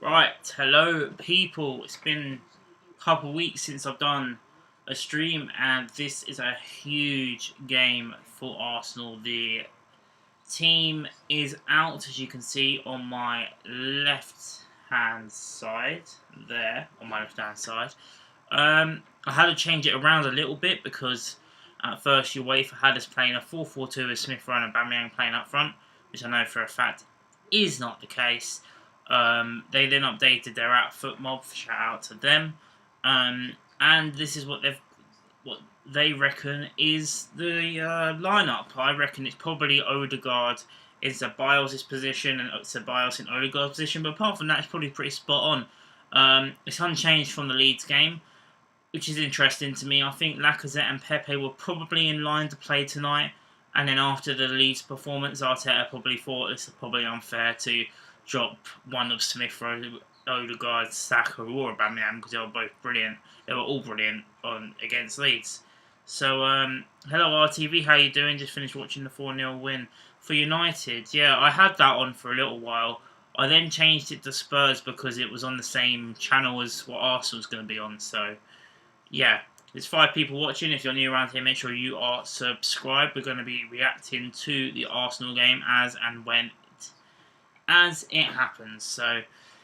Right, hello people. It's been a couple of weeks since I've done a stream, and this is a huge game for Arsenal. The team is out, as you can see on my left hand side. There, on my left hand side. I had to change it around a little bit because at first UEFA had us playing a 4-4-2 with Smith Rowe and Aubameyang playing up front, which I know for a fact is not the case. They then updated their outfit mob. Shout out to them. And this is what they reckon is the lineup. I reckon it's probably Odegaard in Ceballos' position and Ceballos in Odegaard's position. But apart from that, it's probably pretty spot on. It's unchanged from the Leeds game, which is interesting to me. I think Lacazette and Pepe were probably in line to play tonight. And then after the Leeds performance, Arteta probably thought this is probably unfair to drop one of Smith Rowe, Odegaard, Saka, or Aubameyang because they were both brilliant. They were all brilliant against Leeds. So, hello RTV, how you doing? Just finished watching the 4-0 win for United. Yeah, I had that on for a little while. I then changed it to Spurs because it was on the same channel as what Arsenal's going to be on. So, yeah. There's 5 people watching. If you're new around here, make sure you are subscribed. We're going to be reacting to the Arsenal game as it happens. So,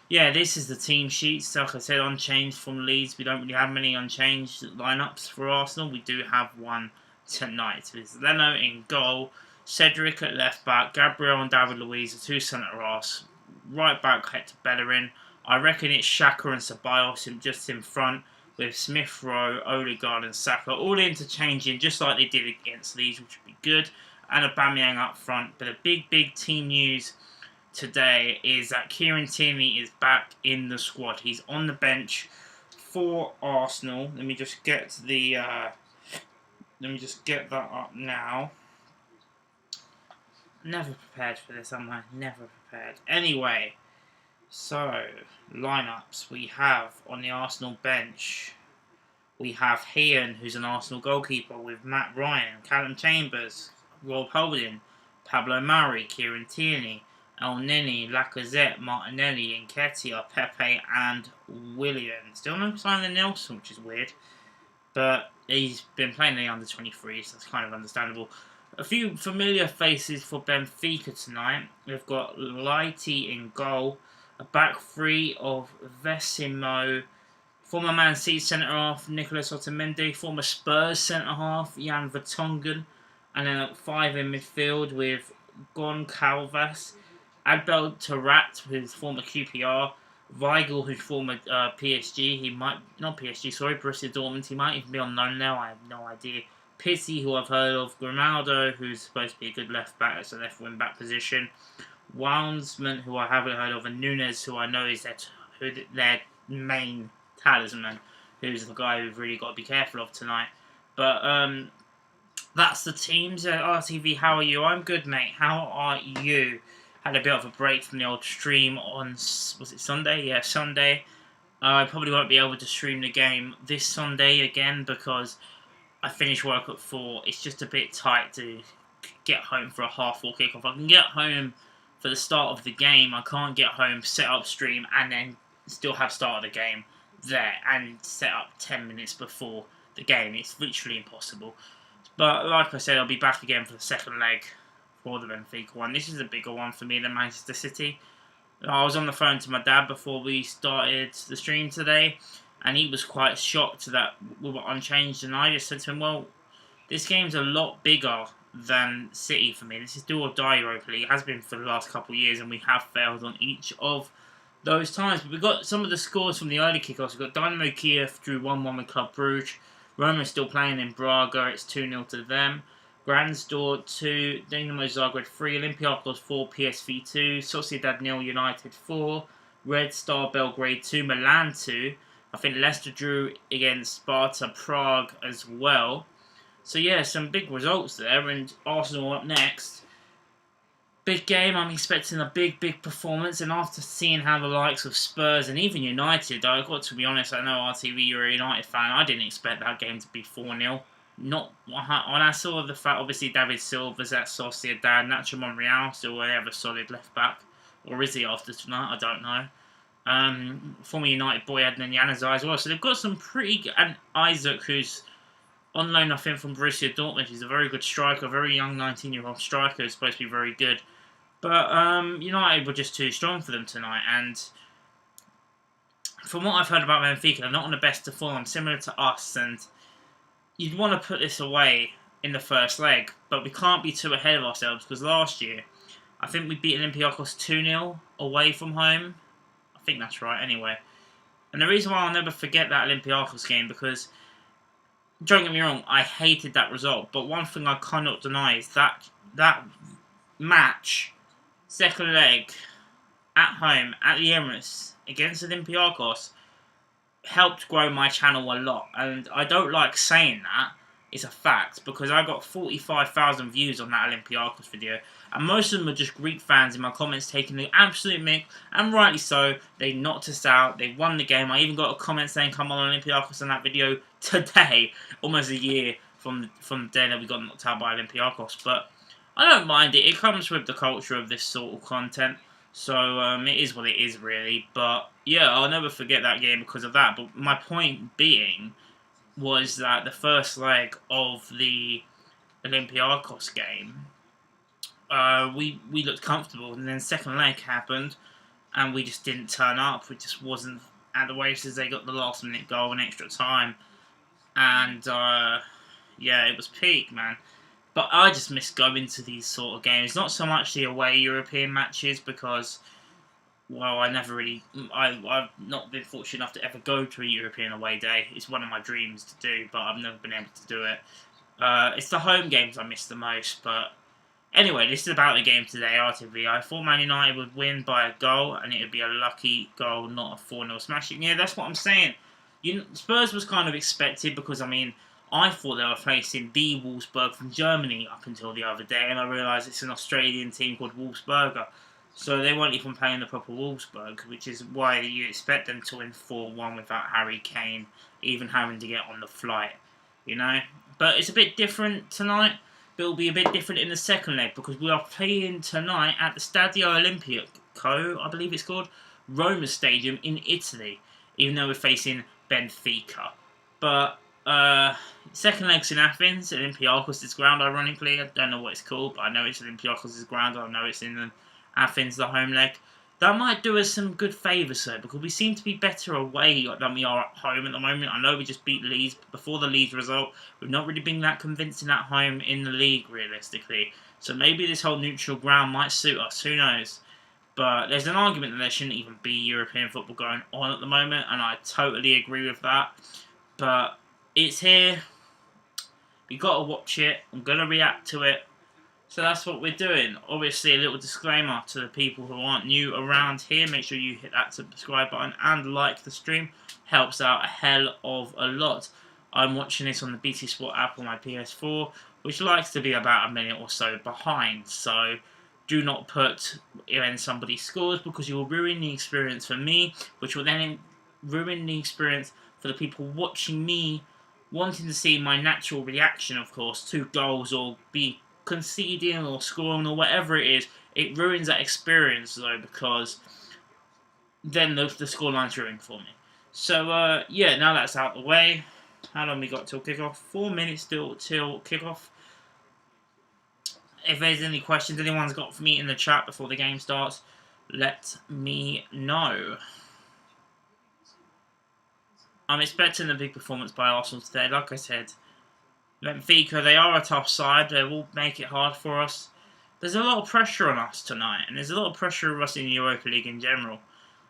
yeah, this is the team sheet. Like I said, unchanged from Leeds. We don't really have many unchanged lineups for Arsenal. We do have one tonight. There's Leno in goal, Cedric at left back, Gabriel and David Luiz are 2 centre-halves. Right back, Hector Bellerin. I reckon it's Xhaka and Ceballos just in front, with Smith Rowe, Odegaard and Saka all interchanging just like they did against Leeds, which would be good. And Aubameyang up front. But the big team news today is that Kieran Tierney is back in the squad. He's on the bench for Arsenal. Let me just get that up now. Never prepared for this, am I? Never prepared. Anyway. So, lineups we have on the Arsenal bench. We have Heian, who's an Arsenal goalkeeper, with Matt Ryan, Callum Chambers, Rob Holding, Pablo Mari, Kieran Tierney, El Neni, Lacazette, Martinelli, Nketiah, Pepe, and Willian. Still no sign of Nelson, which is weird. But he's been playing the under-23, so that's kind of understandable. A few familiar faces for Benfica tonight. We've got Lighty in goal. A back 3 of Vesimo, former Man City centre-half Nicolas Otamendi, former Spurs centre-half Jan Vertonghen, and then at 5 in midfield with Goncalves, Adbel Tarat, who's former QPR, Weigl, who's former PSG, Borussia Dortmund, he might even be on loan now, I have no idea. Pizzi, who I've heard of, Grimaldo, who's supposed to be a good left-back, it's a left wing-back position, Wounsman, who I haven't heard of, and Nunes, who I know is their main talisman, who's the guy we've really got to be careful of tonight. But that's the teams. RTV, how are you? I'm good, mate. How are you? Had a bit of a break from the old stream on, was it Sunday? Yeah, Sunday. I probably won't be able to stream the game this Sunday again because I finish work at 4. It's just a bit tight to get home for a half 4 kickoff. I can get home for the start of the game. I can't get home, set up stream, and then still have start of the game there and set up 10 minutes before the game. It's literally impossible. But like I said, I'll be back again for the second leg for the Benfica one. This is a bigger one for me than Manchester City. I was on the phone to my dad before we started the stream today, and he was quite shocked that we were unchanged, and I just said to him, well, this game's a lot bigger than City for me. This is do or die Europa League. It has been for the last couple of years, and we have failed on each of those times. But we've got some of the scores from the early kickoffs. We've got Dynamo Kiev drew 1-1 with Club Brugge. Roma's still playing in Braga. It's 2-0 to them. Grandstor 2, Dinamo Zagreb 3, Olympiacos 4, PSV 2, Sociedad 0, United 4, Red Star Belgrade 2, Milan 2. I think Leicester drew against Sparta Prague as well. So yeah, some big results there, and Arsenal up next. Big game, I'm expecting a big performance, and after seeing how the likes of Spurs and even United, I've got to be honest, I know RTV, you're a United fan, I didn't expect that game to be 4-0. Not when I saw the fact, obviously David Silva's at Sociedad, Nacho Monreal still a solid left back, or is he after tonight? I don't know. Former United boy Adnan Januzaj as well. So they've got some pretty good, and Isaac, who's on loan, I think, from Borussia Dortmund. He's a very good striker, a very young 19-year-old striker. He's supposed to be very good. But United were just too strong for them tonight. And from what I've heard about Benfica, they're not on the best of form, similar to us. And you'd want to put this away in the first leg. But we can't be too ahead of ourselves, because last year, I think we beat Olympiacos 2-0 away from home. I think that's right, anyway. And the reason why I'll never forget that Olympiacos game, because, don't get me wrong, I hated that result. But one thing I cannot deny is that match, second leg, at home, at the Emirates, against Olympiacos, helped grow my channel a lot. And I don't like saying that. It's a fact, because I got 45,000 views on that Olympiacos video, and most of them are just Greek fans in my comments taking the absolute mick, and rightly so. They knocked us out, they won the game. I even got a comment saying come on Olympiacos on that video today, almost a year from the day that we got knocked out by Olympiacos. But I don't mind it, it comes with the culture of this sort of content, so it is what it is really. But yeah, I'll never forget that game because of that. But my point being was that the first leg of the Olympiacos game, we looked comfortable, and then second leg happened, and we just didn't turn up. We just wasn't at the races. They got the last minute goal in extra time, and yeah, it was peak, man. But I just miss going to these sort of games. Not so much the away European matches, because, well, I've not been fortunate enough to ever go to a European away day. It's one of my dreams to do, but I've never been able to do it. It's the home games I miss the most, but anyway, this is about the game today, RTV. I thought Man United would win by a goal, and it would be a lucky goal, not a 4-0 smashing. Yeah, that's what I'm saying. Spurs was kind of expected, because, I mean, I thought they were facing the Wolfsburg from Germany up until the other day, and I realised it's an Australian team called Wolfsburger. So they weren't even playing the proper Wolfsburg, which is why you expect them to win 4-1 without Harry Kane even having to get on the flight, you know? But it's a bit different tonight, but it'll be a bit different in the second leg, because we are playing tonight at the Stadio Olimpico, I believe it's called, Roma Stadium in Italy, even though we're facing Benfica. But second leg's in Athens, Olympiacos' ground, ironically. I don't know what it's called, but I know it's Olympiacos' ground. I know it's in Athens, the home leg. That might do us some good favours, though, because we seem to be better away than we are at home at the moment. I know we just beat Leeds before the Leeds result. We've not really been that convincing at home in the league, realistically. So maybe this whole neutral ground might suit us. Who knows? But there's an argument that there shouldn't even be European football going on at the moment, and I totally agree with that. But it's here. We got to watch it. I'm going to react to it. So that's what we're doing. Obviously, a little disclaimer to the people who aren't new around here. Make sure you hit that subscribe button and like the stream. Helps out a hell of a lot. I'm watching this on the BT Sport app on my PS4, which likes to be about a minute or so behind. So do not put when somebody scores, because you will ruin the experience for me, which will then ruin the experience for the people watching me, wanting to see my natural reaction, of course, to goals or be conceding or scoring or whatever it is. It ruins that experience, though, because then the scoreline's ruined for me. So, yeah, now that's out of the way. How long we got till kickoff? 4 minutes still till kickoff. If there's any questions anyone's got for me in the chat before the game starts, let me know. I'm expecting a big performance by Arsenal today. Like I said, Benfica, they are a tough side. They will make it hard for us. There's a lot of pressure on us tonight, and there's a lot of pressure on us in the Europa League in general.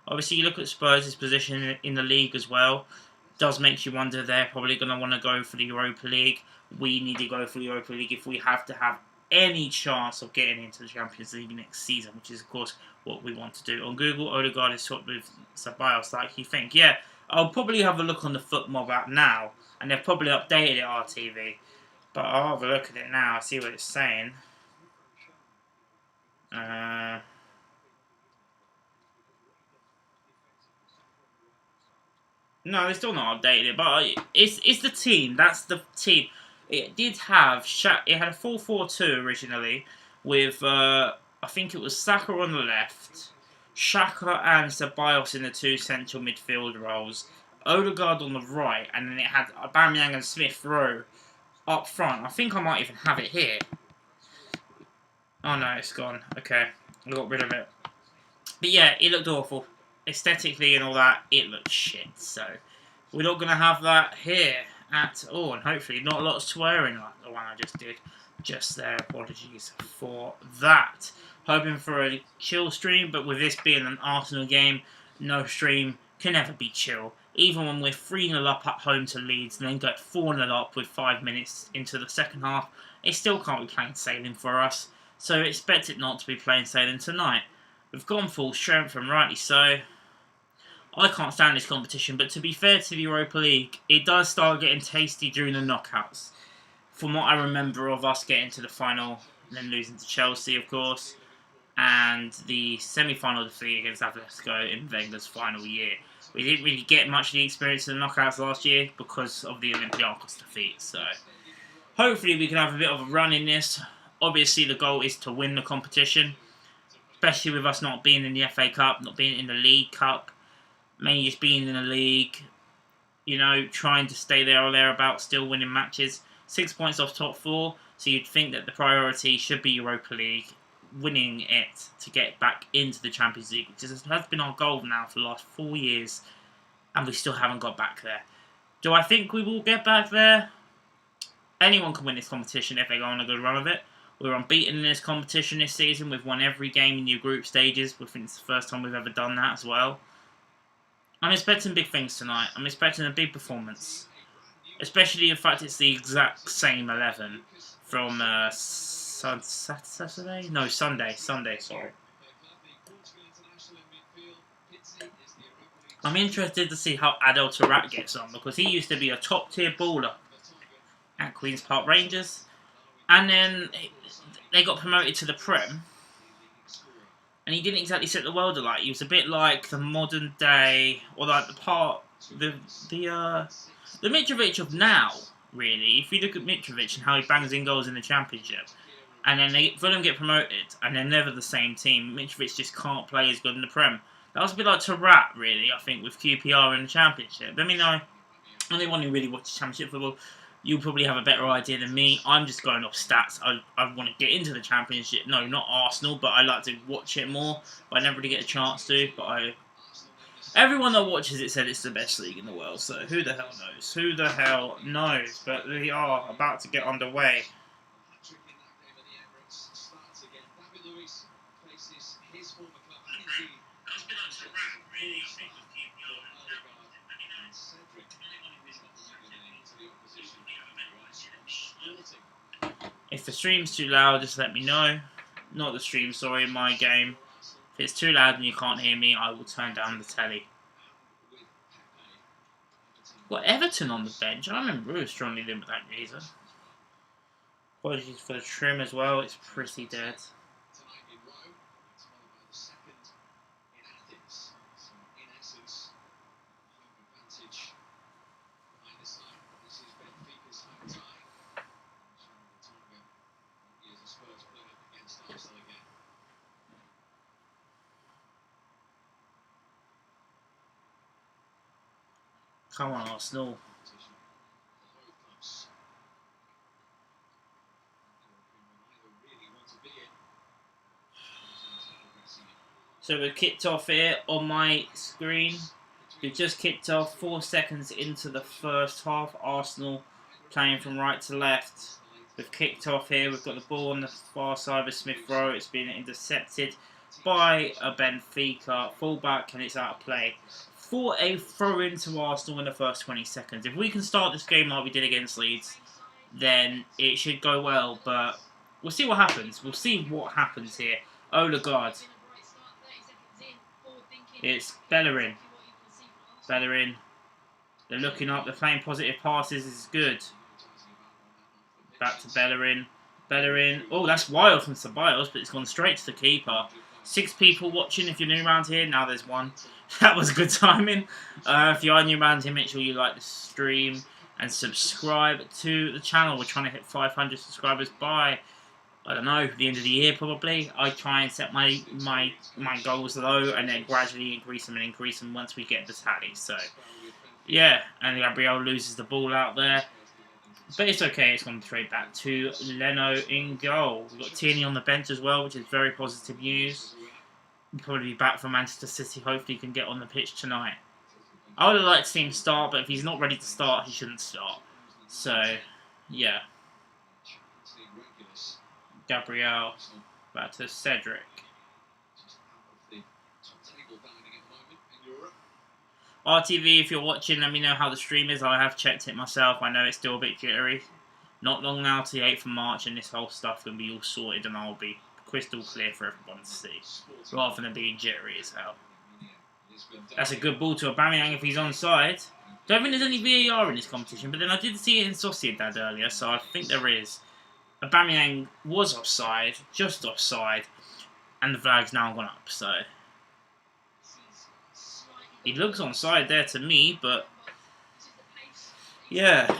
Obviously, you look at Spurs' position in the league as well. It does make you wonder they're probably going to want to go for the Europa League. We need to go for the Europa League if we have to have any chance of getting into the Champions League next season, which is, of course, what we want to do. On Google, Odegaard is swapped with Ceballos, like you think. Yeah, I'll probably have a look on the FootMob app now, and they've probably updated it, RTV. But I'll have a look at it now, see what it's saying. No, they're still not updated it, but it's the team. That's the team. It did have it had a 4-4-2 originally with I think it was Saka on the left, Xhaka and Ceballos in the two central midfield roles, Odegaard on the right, and then it had Aubameyang and Smith Rowe up front. I think I might even have it here. Oh no, it's gone. Okay, I got rid of it. But yeah, it looked awful. Aesthetically and all that, it looked shit. So, we're not going to have that here at all. And hopefully not a lot of swearing like the one I just did. Just there, apologies for that. Hoping for a chill stream, but with this being an Arsenal game, no stream can ever be chill. Even when we're 3-0 up at home to Leeds and then get 4-0 up with 5 minutes into the second half, it still can't be plain sailing for us. So expect it not to be plain sailing tonight. We've gone full strength, and rightly so. I can't stand this competition, but to be fair to the Europa League, it does start getting tasty during the knockouts. From what I remember of us getting to the final, and then losing to Chelsea, of course, and the semi-final defeat against Atletico in Wenger's final year. We didn't really get much of the experience in the knockouts last year because of the Olympiacos defeat, so hopefully we can have a bit of a run in this. Obviously, the goal is to win the competition, especially with us not being in the FA Cup, not being in the League Cup, mainly just being in the league, you know, trying to stay there or thereabouts, still winning matches. 6 points off top 4, so you'd think that the priority should be Europa League, winning it to get back into the Champions League, which has been our goal now for the last 4 years, and we still haven't got back there. Do I think we will get back there? Anyone can win this competition if they go on a good run of it. We're unbeaten in this competition this season. We've won every game in your group stages. I think it's the first time we've ever done that as well. I'm expecting big things tonight. I'm expecting a big performance. Especially the fact it's the exact same 11 from Saturday? No, Sunday. Sunday, sorry. I'm interested to see how Adel Taarabt gets on, because he used to be a top-tier baller at Queen's Park Rangers. And then they got promoted to the Prem, and he didn't exactly set the world alight. He was a bit like the modern day, or like the Mitrovic of now, really. If you look at Mitrovic and how he bangs in goals in the Championship, and then Fulham get promoted, and they're never the same team. Mitrovic just can't play as good in the Prem. That was a bit like Taarabt, really, I think, with QPR in the Championship. I mean, anyone who really watches Championship football, you'll probably have a better idea than me. I'm just going off stats. I want to get into the Championship. No, not Arsenal, but I like to watch it more. But I never really get a chance to. But everyone that watches it said it's the best league in the world. So who the hell knows? Who the hell knows? But we are about to get underway. If the stream's too loud, just let me know. Not the stream, sorry, my game. If it's too loud and you can't hear me, I will turn down the telly. Got Everton on the bench. I remember we were strongly in with that reason. Apologies for the trim as well, it's pretty dead. Come on, Arsenal. So we've kicked off here on my screen. We've just kicked off 4 seconds into the first half. Arsenal playing from right to left. We've kicked off here. We've got the ball on the far side of Smith Rowe. It's been intercepted by a Benfica fullback, and it's out of play for a throw-in to Arsenal in the first 20 seconds. If we can start this game like we did against Leeds, then it should go well, but we'll see what happens. We'll see what happens here. Odegaard. It's Bellerin. Bellerin. They're looking up. They're playing positive passes. This is good. Back to Bellerin. Bellerin. Oh, that's wild from Ceballos, but it's gone straight to the keeper. 6 people watching. If you're new around here, now there's 1. That was good timing. If you are new around here, make sure you like the stream and subscribe to the channel. We're trying to hit 500 subscribers by I don't know, the end of the year probably. I try and set my goals low and then gradually increase them once we get the tally. So yeah, and Gabriel loses the ball out there. But it's okay, it's gone straight back to Leno in goal. We've got Tierney on the bench as well, which is very positive news. He'll probably be back for Manchester City. Hopefully he can get on the pitch tonight. I would have liked to see him start, but if he's not ready to start, he shouldn't start. So, yeah. Gabriel, back to Cedric. RTV, if you're watching, let me know how the stream is. I have checked it myself. I know it's still a bit jittery. Not long now to the 8th of March, and this whole stuff can be all sorted, and I'll be crystal clear for everyone to see, rather than being jittery as hell. That's a good ball to Aubameyang if he's onside. Don't think there's any VAR in this competition, but then I did see it in Sociedad earlier, so I think there is. Aubameyang was offside, just offside, and the flag's now gone up, so... He looks onside there to me, but... Yeah.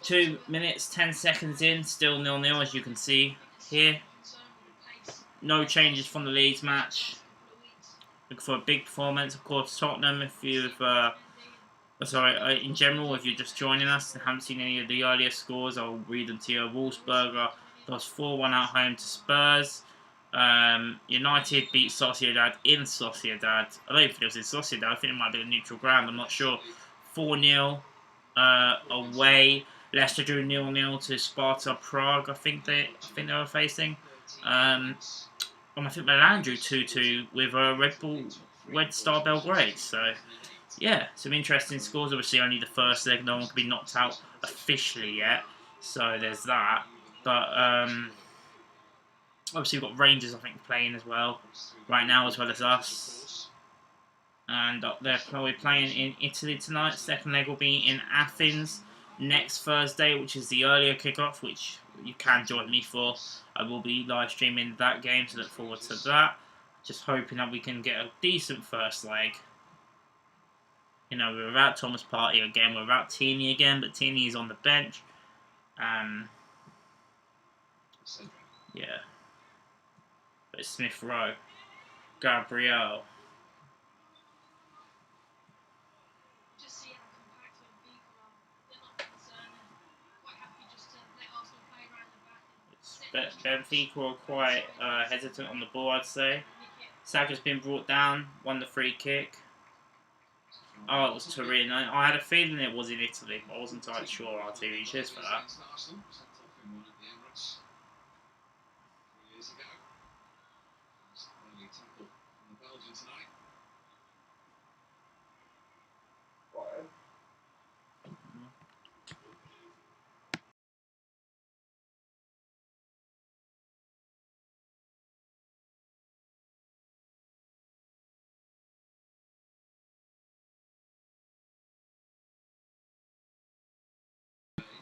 2 minutes, 10 seconds in, still 0-0 as you can see here. No changes from the Leeds match. Looking for a big performance. Of course, Tottenham, if you've... in general, if you're just joining us and haven't seen any of the earlier scores, I'll read them to you. Wolfsburger lost 4-1 at home to Spurs. United beat Sociedad in Sociedad. I don't think it was in Sociedad. I think it might be a neutral ground. I'm not sure. 4-0 away. Leicester drew 0-0 to Sparta Prague. I think they were facing. And I think Milan drew 2-2 with Red Star Belgrade. So yeah, some interesting scores. Obviously, only the first leg. No one can be knocked out officially yet. So there's that. But obviously, we've got Rangers, I think, playing as well right now, as well as us. And they're probably playing in Italy tonight. Second leg will be in Athens next Thursday, which is the earlier kickoff, which you can join me for. I will be live streaming that game, so look forward to that. Just hoping that we can get a decent first leg. You know, we're without Thomas Partey again, we're without Tierney again, but Tierney is on the bench. Yeah. But Smith Rowe, Gabriel. Benfica were quite hesitant on the ball, I'd say. Saka's been brought down, won the free kick. Oh, it was Turin. I had a feeling it was in Italy, but I wasn't entirely sure. RTV, cheers for that.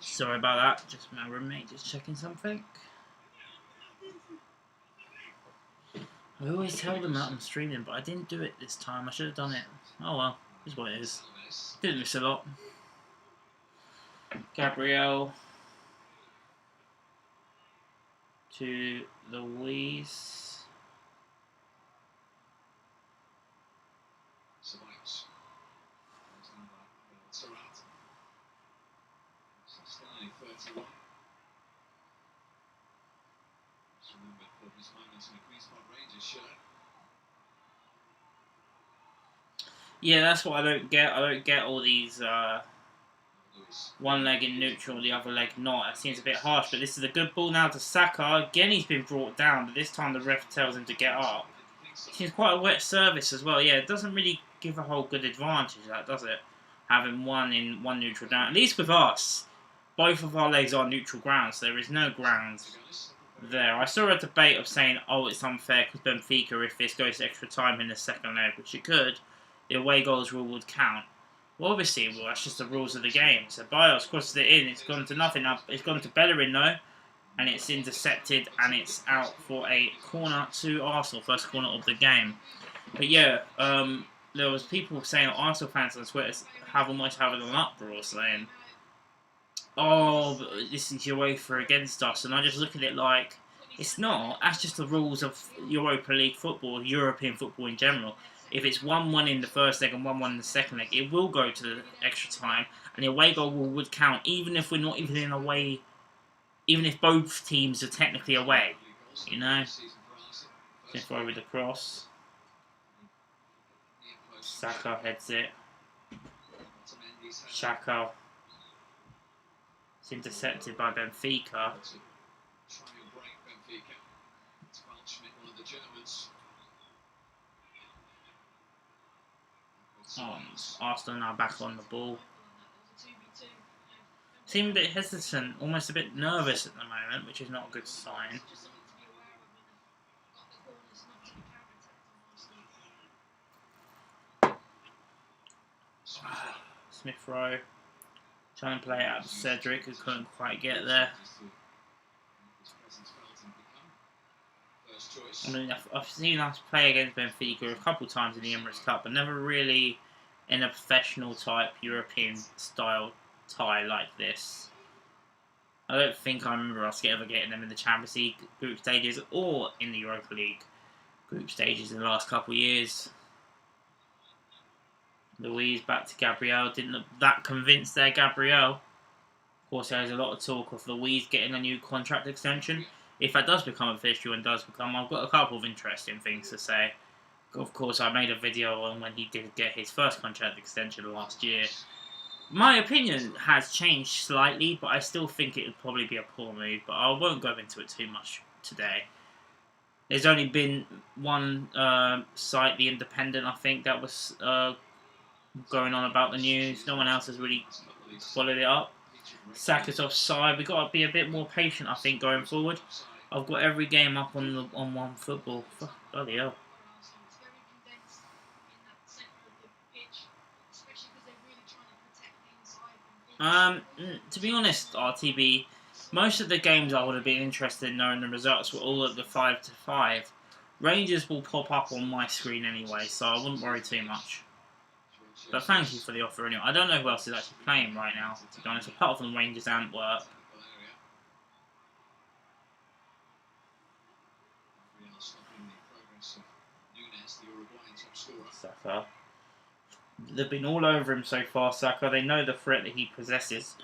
Sorry about that, just my roommate just checking something. I always tell them that I'm streaming, but I didn't do it this time. I should have done it. Oh well, is what it is. Didn't miss a lot. Gabriel to Louise. Yeah, that's what I don't get. I don't get all these one leg in neutral, the other leg not. It seems a bit harsh, but this is a good ball now to Saka. Again, he's been brought down, but this time the ref tells him to get up. Seems quite a wet service as well. Yeah, it doesn't really give a whole good advantage, that does it? Having one neutral down. At least with us, both of our legs are neutral grounds, so there is no ground there. I saw a debate of saying, oh, it's unfair because Benfica, if this goes to extra time in the second leg, which it could, the away goals rule would count. Well, obviously, that's just the rules of the game. So Bios crosses it in, it's gone to nothing. It's gone to Bellerin though, and it's intercepted, and it's out for a corner to Arsenal, first corner of the game. But yeah, there was people saying, Arsenal fans on Twitter have almost having an uproar saying, oh, but this is UEFA against us, and I just look at it like, It's not. That's just the rules of Europa League football, European football in general. If it's 1-1 in the first leg and 1-1 in the second leg, it will go to the extra time, and the away goal would count, even if we're not even in away, even if both teams are technically away. You know? Smith Rowe with the cross. Saka heads it. Xhaka. It's intercepted by Benfica. Arsenal now back on the ball. Seem a bit hesitant, almost a bit nervous at the moment, which is not a good sign. Smith Rowe trying to play it out to Cedric, who couldn't quite get there. I mean, I've seen us play against Benfica a couple of times in the Emirates Cup, but never really in a professional type European style tie like this. I don't think I remember us ever getting them in the Champions League group stages or in the Europa League group stages in the last couple of years. Luiz back to Gabriel. Didn't look that convinced there, Gabriel. Of course, there's a lot of talk of Luiz getting a new contract extension. If that does become official and does become, I've got a couple of interesting things to say. Of course, I made a video on when he did get his first contract extension last year. My opinion has changed slightly, but I still think it would probably be a poor move. But I won't go into it too much today. There's only been one site, The Independent, I think, that was going on about the news. No one else has really followed it up. Saka's offside. We've got to be a bit more patient, I think, going forward. I've got every game up on One Football. Bloody hell. To be honest, RTB, most of the games I would have been interested in knowing the results were all at the 5-5. Rangers will pop up on my screen anyway, so I wouldn't worry too much. But thank you for the offer anyway. I don't know who else is actually playing right now, to be honest, apart from Rangers Antwerp. Saka. They've been all over him so far, Saka. They know the threat that he possesses.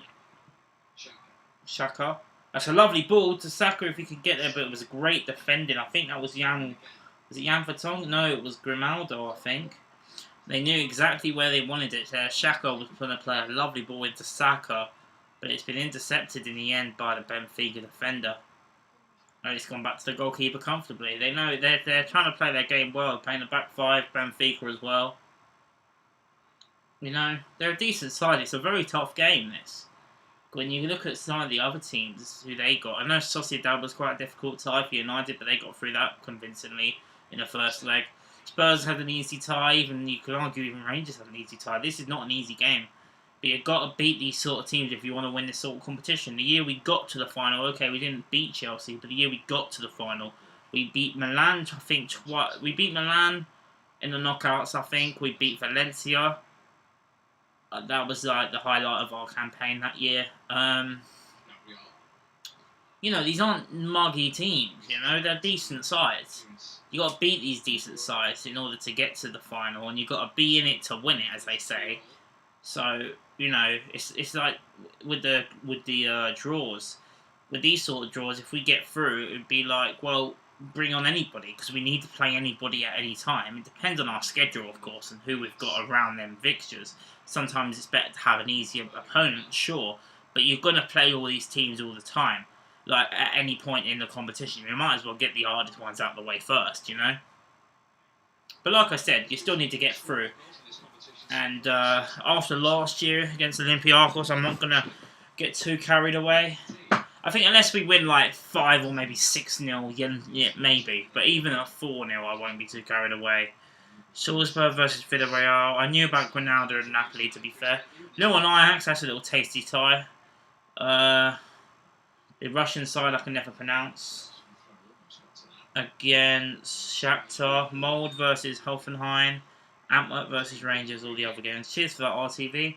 Xhaka. That's a lovely ball to Saka if he could get there, but it was great defending. I think that was Jan... Was it Jan Vertonghen? No, it was Grimaldo, I think. They knew exactly where they wanted it. Xhaka was going to play a lovely ball into Saka, but it's been intercepted in the end by the Benfica defender. And it's gone back to the goalkeeper comfortably. They know they're trying to play their game well, playing the back five, Benfica as well. You know, they're a decent side. It's a very tough game, this. When you look at some of the other teams who they got, I know Sociedad was quite a difficult tie for United, but they got through that convincingly in the first leg. Spurs had an easy tie, even you could argue even Rangers had an easy tie. This is not an easy game. But you've got to beat these sort of teams if you want to win this sort of competition. The year we got to the final, okay, we didn't beat Chelsea, but the year we got to the final, we beat Milan, I think, twice. We beat Milan in the knockouts, I think. We beat Valencia. That was like the highlight of our campaign that year. You know, these aren't muggy teams, you know, they're decent sides. You got to beat these decent sides in order to get to the final, and you got to be in it to win it, as they say. So, you know, it's like with the draws, with these sort of draws, if we get through, it would be like, well, bring on anybody, because we need to play anybody at any time. It depends on our schedule, of course, and who we've got around them fixtures. Sometimes it's better to have an easier opponent, sure, but you're going to play all these teams all the time. Like, at any point in the competition, you might as well get the hardest ones out of the way first, you know? But like I said, you still need to get through. And after last year against Olympiacos, I'm not going to get too carried away. I think unless we win like 5 or maybe 6-0, yeah, maybe. But even at 4-0, I won't be too carried away. Salzburg versus Villarreal. I knew about Granada and Napoli, to be fair. Lille and Ajax, that's a little tasty tie. The Russian side I can never pronounce. Against Shakhtar. Mold versus Hoffenheim. Antwerp versus Rangers, all the other games. Cheers for that, RTV.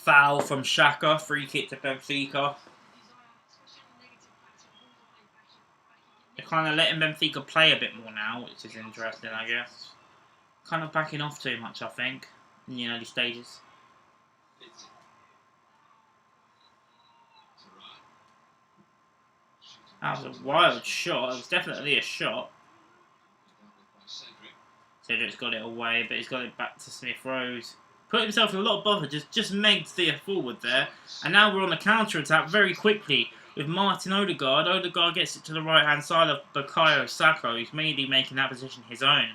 Foul from Xhaka, free kick to Benfica. They're kind of letting Benfica play a bit more now, which is interesting, I guess. Kind of backing off too much, I think, in the early stages. That was a wild shot. It was definitely a shot. Cedric's got it away, but he's got it back to Smith Rowe. Put himself in a lot of bother, just made Thea forward there. And now we're on the counter-attack very quickly with Martin Odegaard. Odegaard gets it to the right-hand side of Bukayo Saka, who's mainly making that position his own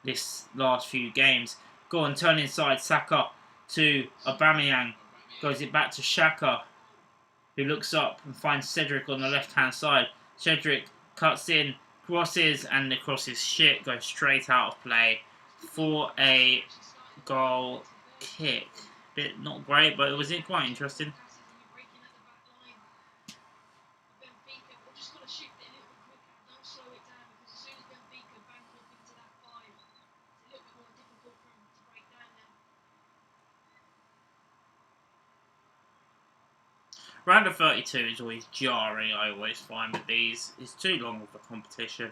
this last few games. Go on, turn inside, Saka to Aubameyang. Goes it back to Xhaka, who looks up and finds Cedric on the left-hand side. Cedric cuts in, crosses, and the cross is shit. Goes straight out of play for a goal kick. Bit not great, but it was quite interesting. Round of 32 is always jarring, I always find with these. It's too long of a competition.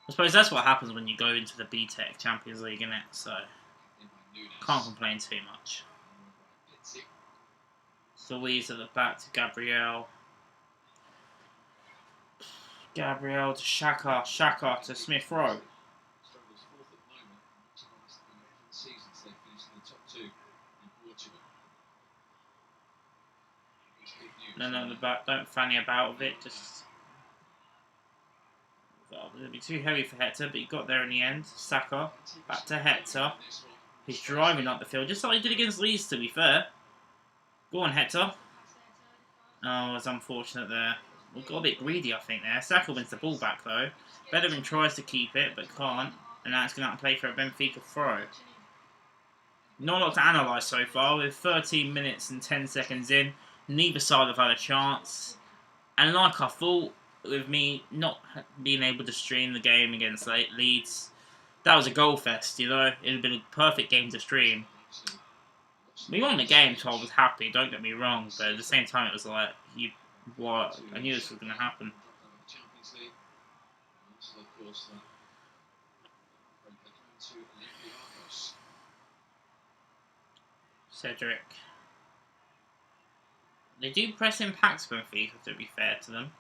I suppose that's what happens when you go into the BTEC Champions League, innit? So, can't complain too much. Louise at the back to Gabriel. Gabriel to Xhaka. Xhaka to Smith Rowe. No, the back. Don't fanny about with it. Just. Oh, it'll be too heavy for Hector, but he got there in the end. Saka. Back to Hector. He's driving up the field, just like he did against Leeds, to be fair. Go on, Hector. Oh, it's unfortunate there. We got a bit greedy, I think, there. Saka wins the ball back, though. Bellerin tries to keep it, but can't. And now it's going to play for a Benfica throw. Not a lot to analyse so far. With 13 minutes and 10 seconds in, neither side have had a chance. And like I thought, with me not being able to stream the game against Leeds, that was a goal fest, you know. It would have been a perfect game to stream. We won the game, so I was happy, don't get me wrong. But at the same time, it was like, what? I knew this was going to happen. Cedric. They do press in packs, Benfica, to be fair to them.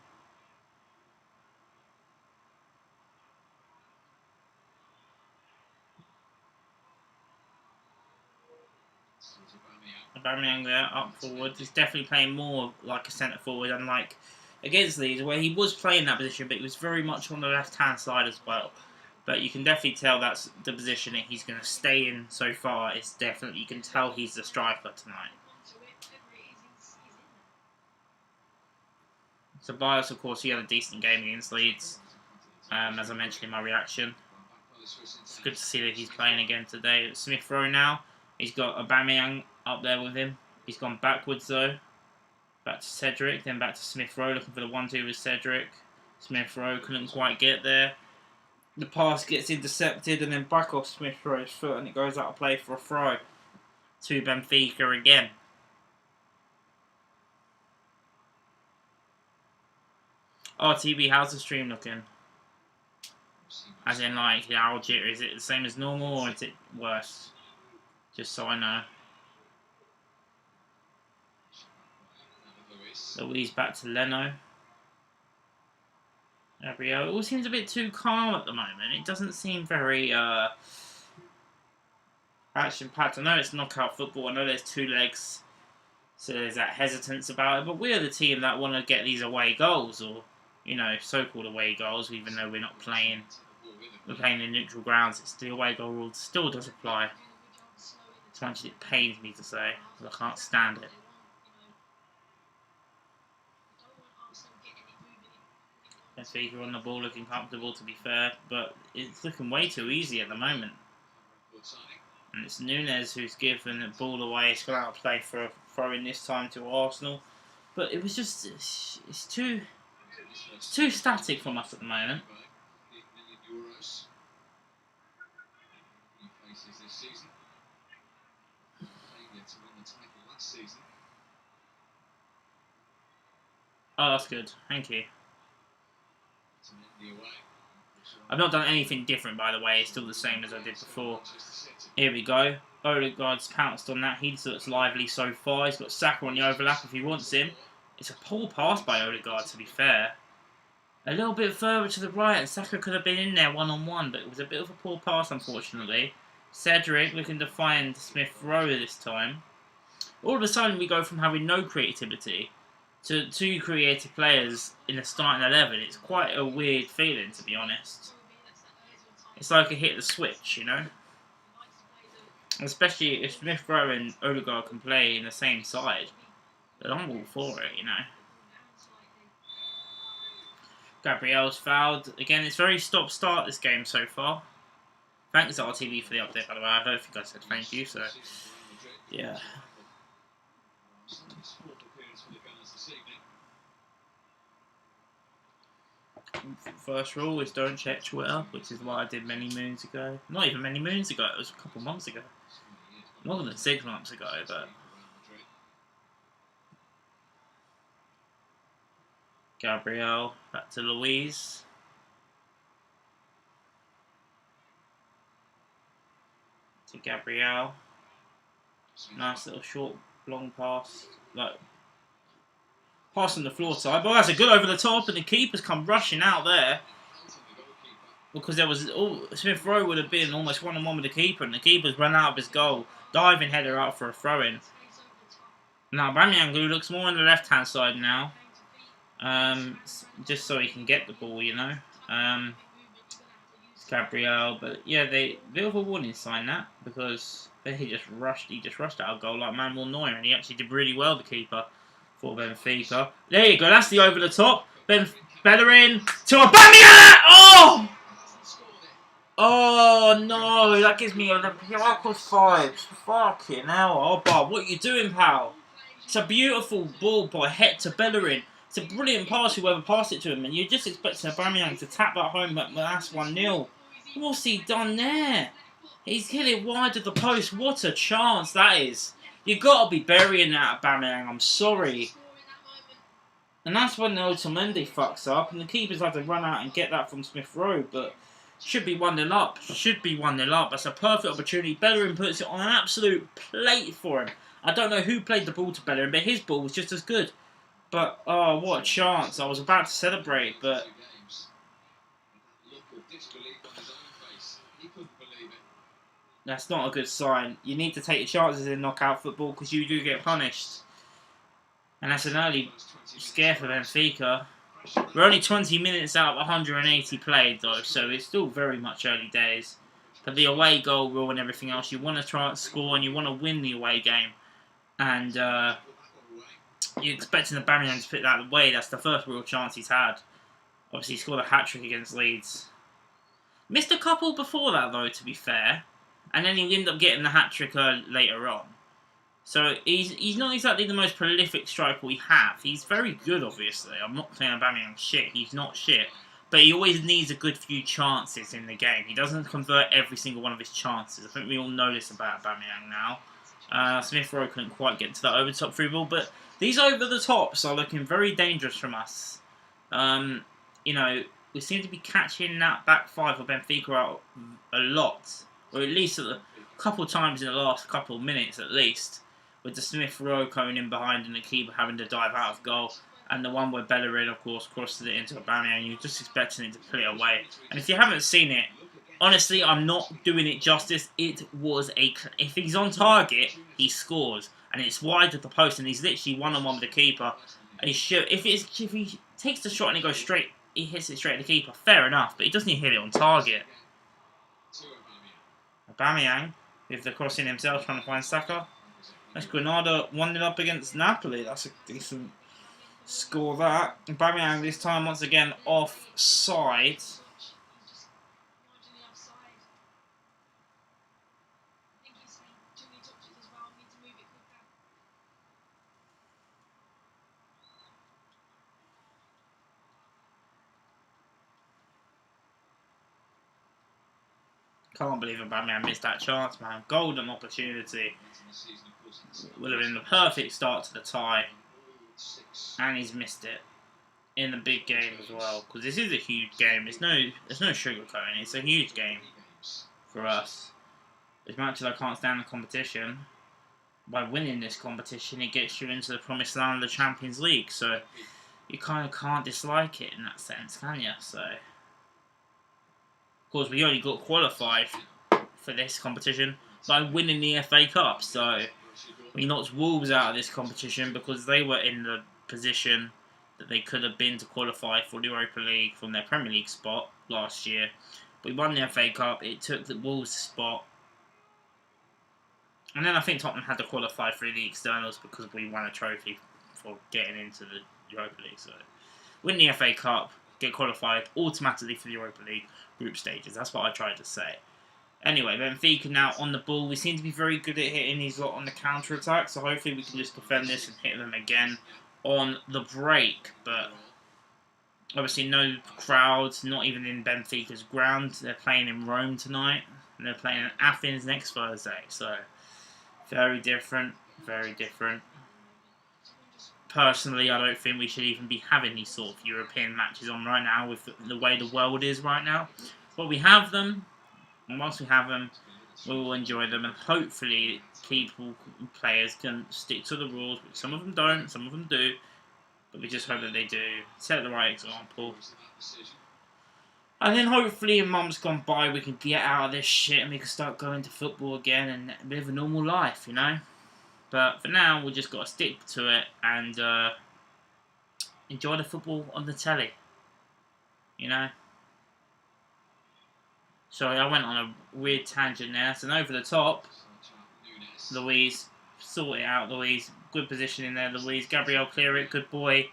Aubameyang there, up forward. He's definitely playing more like a centre forward, unlike against Leeds, where he was playing that position, but he was very much on the left-hand side as well. But you can definitely tell that's the position that he's going to stay in so far. It's definitely, you can tell he's the striker tonight. So Bias, of course, he had a decent game against Leeds, as I mentioned in my reaction. It's good to see that he's playing again today. Smith Rowe now. He's got Aubameyang up there with him. He's gone backwards though. Back to Cedric, then back to Smith Rowe, looking for the 1-2 with Cedric. Smith Rowe couldn't quite get there. The pass gets intercepted and then back off Smith Rowe's foot and it goes out of play for a throw to Benfica again. RTB, how's the stream looking? As in, like, how jittery? Is it the same as normal or is it worse? Just so I know. Louise back to Leno. Gabriel. It all seems a bit too calm at the moment. It doesn't seem very action-packed. I know it's knockout football. I know there's two legs. So there's that hesitance about it. But we're the team that want to get these away goals. Or, you know, so-called away goals. Even though we're not playing. We're playing in neutral grounds. It's the away goal rule still does apply. As much as it pains me to say. Because I can't stand it. Benfica on the ball looking comfortable, to be fair, but it's looking way too easy at the moment. And it's Nunes who's given the ball away. It's gone out of play for a throw-in this time to Arsenal. But it was just, it's too static from us at the moment. Oh, that's good. Thank you. I've not done anything different, by the way. It's still the same as I did before. Here we go. Odegaard's pounced on that. He looks lively so far. He's got Saka on the overlap if he wants him. It's a poor pass by Odegaard, to be fair. A little bit further to the right, and Saka could have been in there one-on-one, but it was a bit of a poor pass, unfortunately. Cedric looking to find Smith Rowe this time. All of a sudden, we go from having no creativity to 2 creative players in the starting 11. It's quite a weird feeling, to be honest. It's like a hit the switch, you know? Especially if Smith Rowe and Odegaard can play in the same side. Then I'm all for it, you know? Gabriel's fouled. Again, it's very stop-start this game so far. Thanks RTV for the update, by the way. I don't think I said thank you, so... yeah. First rule is don't check Twitter, which is what I did many moons ago. Not even many moons ago, it was a couple months ago. More than 6 months ago, but... Gabriel, back to Louise. To Gabriel. Nice little short, long pass. Like, pass on the floor side. But that's a good over the top, and the keeper's come rushing out there. Because there was... Smith Rowe would have been almost one-on-one with the keeper, and the keeper's run out of his goal. Diving header out for a throw-in. Now, Aubameyang, who looks more on the left-hand side now. Just so he can get the ball, you know. It's Gabriel, but yeah, bit of a warning sign that, because he just rushed out of goal like Manuel Neuer, and he actually did really well, the keeper, for Benfica. There you go, that's the over the top. Bellerin to Aubameyang! Oh! Oh no, that gives me a +5. Fucking hell, oh Bob, what are you doing, pal? It's a beautiful ball by Hector Bellerin. It's a brilliant pass, whoever passed it to him, and you're just expecting Aubameyang to tap that home, but that's 1-0. What's he done there? He's hit it wide of the post. What a chance that is. You've got to be burying that, Aubameyang. I'm sorry. And that's when the Otamendi fucks up, and the keepers had to run out and get that from Smith Rowe, but should be 1-0 up. Should be 1-0 up. That's a perfect opportunity. Bellerin puts it on an absolute plate for him. I don't know who played the ball to Bellerin, but his ball was just as good. But, oh, what a chance. I was about to celebrate, but... that's not a good sign. You need to take your chances in knockout football because you do get punished. And that's an early scare for Benfica. We're only 20 minutes out of 180 played, though, so it's still very much early days. For the away goal rule and everything else, you want to try and score and you want to win the away game. And, you're expecting the Aubameyang to put that away. That's the first real chance he's had. Obviously, he scored a hat-trick against Leeds. Missed a couple before that, though, to be fair. And then he ended up getting the hat-trick later on. So, he's not exactly the most prolific striker we have. He's very good, obviously. I'm not saying Aubameyang's shit. He's not shit. But he always needs a good few chances in the game. He doesn't convert every single one of his chances. I think we all know this about Aubameyang now. Smith Rowe couldn't quite get to that over-the-top through ball, but these over-the-tops are looking very dangerous from us. You know, we seem to be catching that back 5 of Benfica out a lot, or at least a couple of times in the last couple of minutes at least, with the Smith Rowe coming in behind and the keeper having to dive out of goal, and the one where Bellerin, of course, crosses it into Aubameyang. You're just expecting him to put it away. And if you haven't seen it, honestly, I'm not doing it justice. It was if he's on target, he scores. And it's wide of the post, and he's literally one-on-one with the keeper. And if he takes the shot and he goes straight, he hits it straight at the keeper, fair enough. But he doesn't even hit it on target. Aubameyang, with the crossing himself, trying to find Saka. That's Granada 1-0 up against Napoli. That's a decent score, that. Aubameyang this time, once again, offside. Can't believe Aubameyang missed that chance, man. Golden opportunity. Would have been the perfect start to the tie. And he's missed it. In the big game as well. Because this is a huge game. There's no sugarcoating. It's a huge game for us. As much as I can't stand the competition, by winning this competition, it gets you into the promised land of the Champions League. So you kind of can't dislike it in that sense, can you? So, of course, we only got qualified for this competition by winning the FA Cup. So we knocked Wolves out of this competition because they were in the position that they could have been to qualify for the Europa League from their Premier League spot last year. We won the FA Cup. It took the Wolves spot. And then I think Tottenham had to qualify through the externals because we won a trophy for getting into the Europa League. So, win the FA Cup, get qualified automatically for the Europa League group stages. That's what I tried to say. Anyway, Benfica now on the ball. We seem to be very good at hitting these lot on the counter-attack. So, hopefully we can just defend this and hit them again on the break. But, obviously no crowds, not even in Benfica's ground. They're playing in Rome tonight. And they're playing in Athens next Thursday. So, very different, very different. Personally, I don't think we should even be having these sort of European matches on right now with the way the world is right now. But we have them, and once we have them, we will enjoy them, and hopefully players can stick to the rules, which some of them don't, some of them do, but we just hope that they do, set the right example. And then hopefully in months gone by we can get out of this shit and we can start going to football again and live a normal life, you know? But for now, we just got to stick to it and enjoy the football on the telly, you know? Sorry, I went on a weird tangent there. It's an over the top. Louise, sort it out, Louise. Good position in there, Louise. Gabriel, clear it, good boy.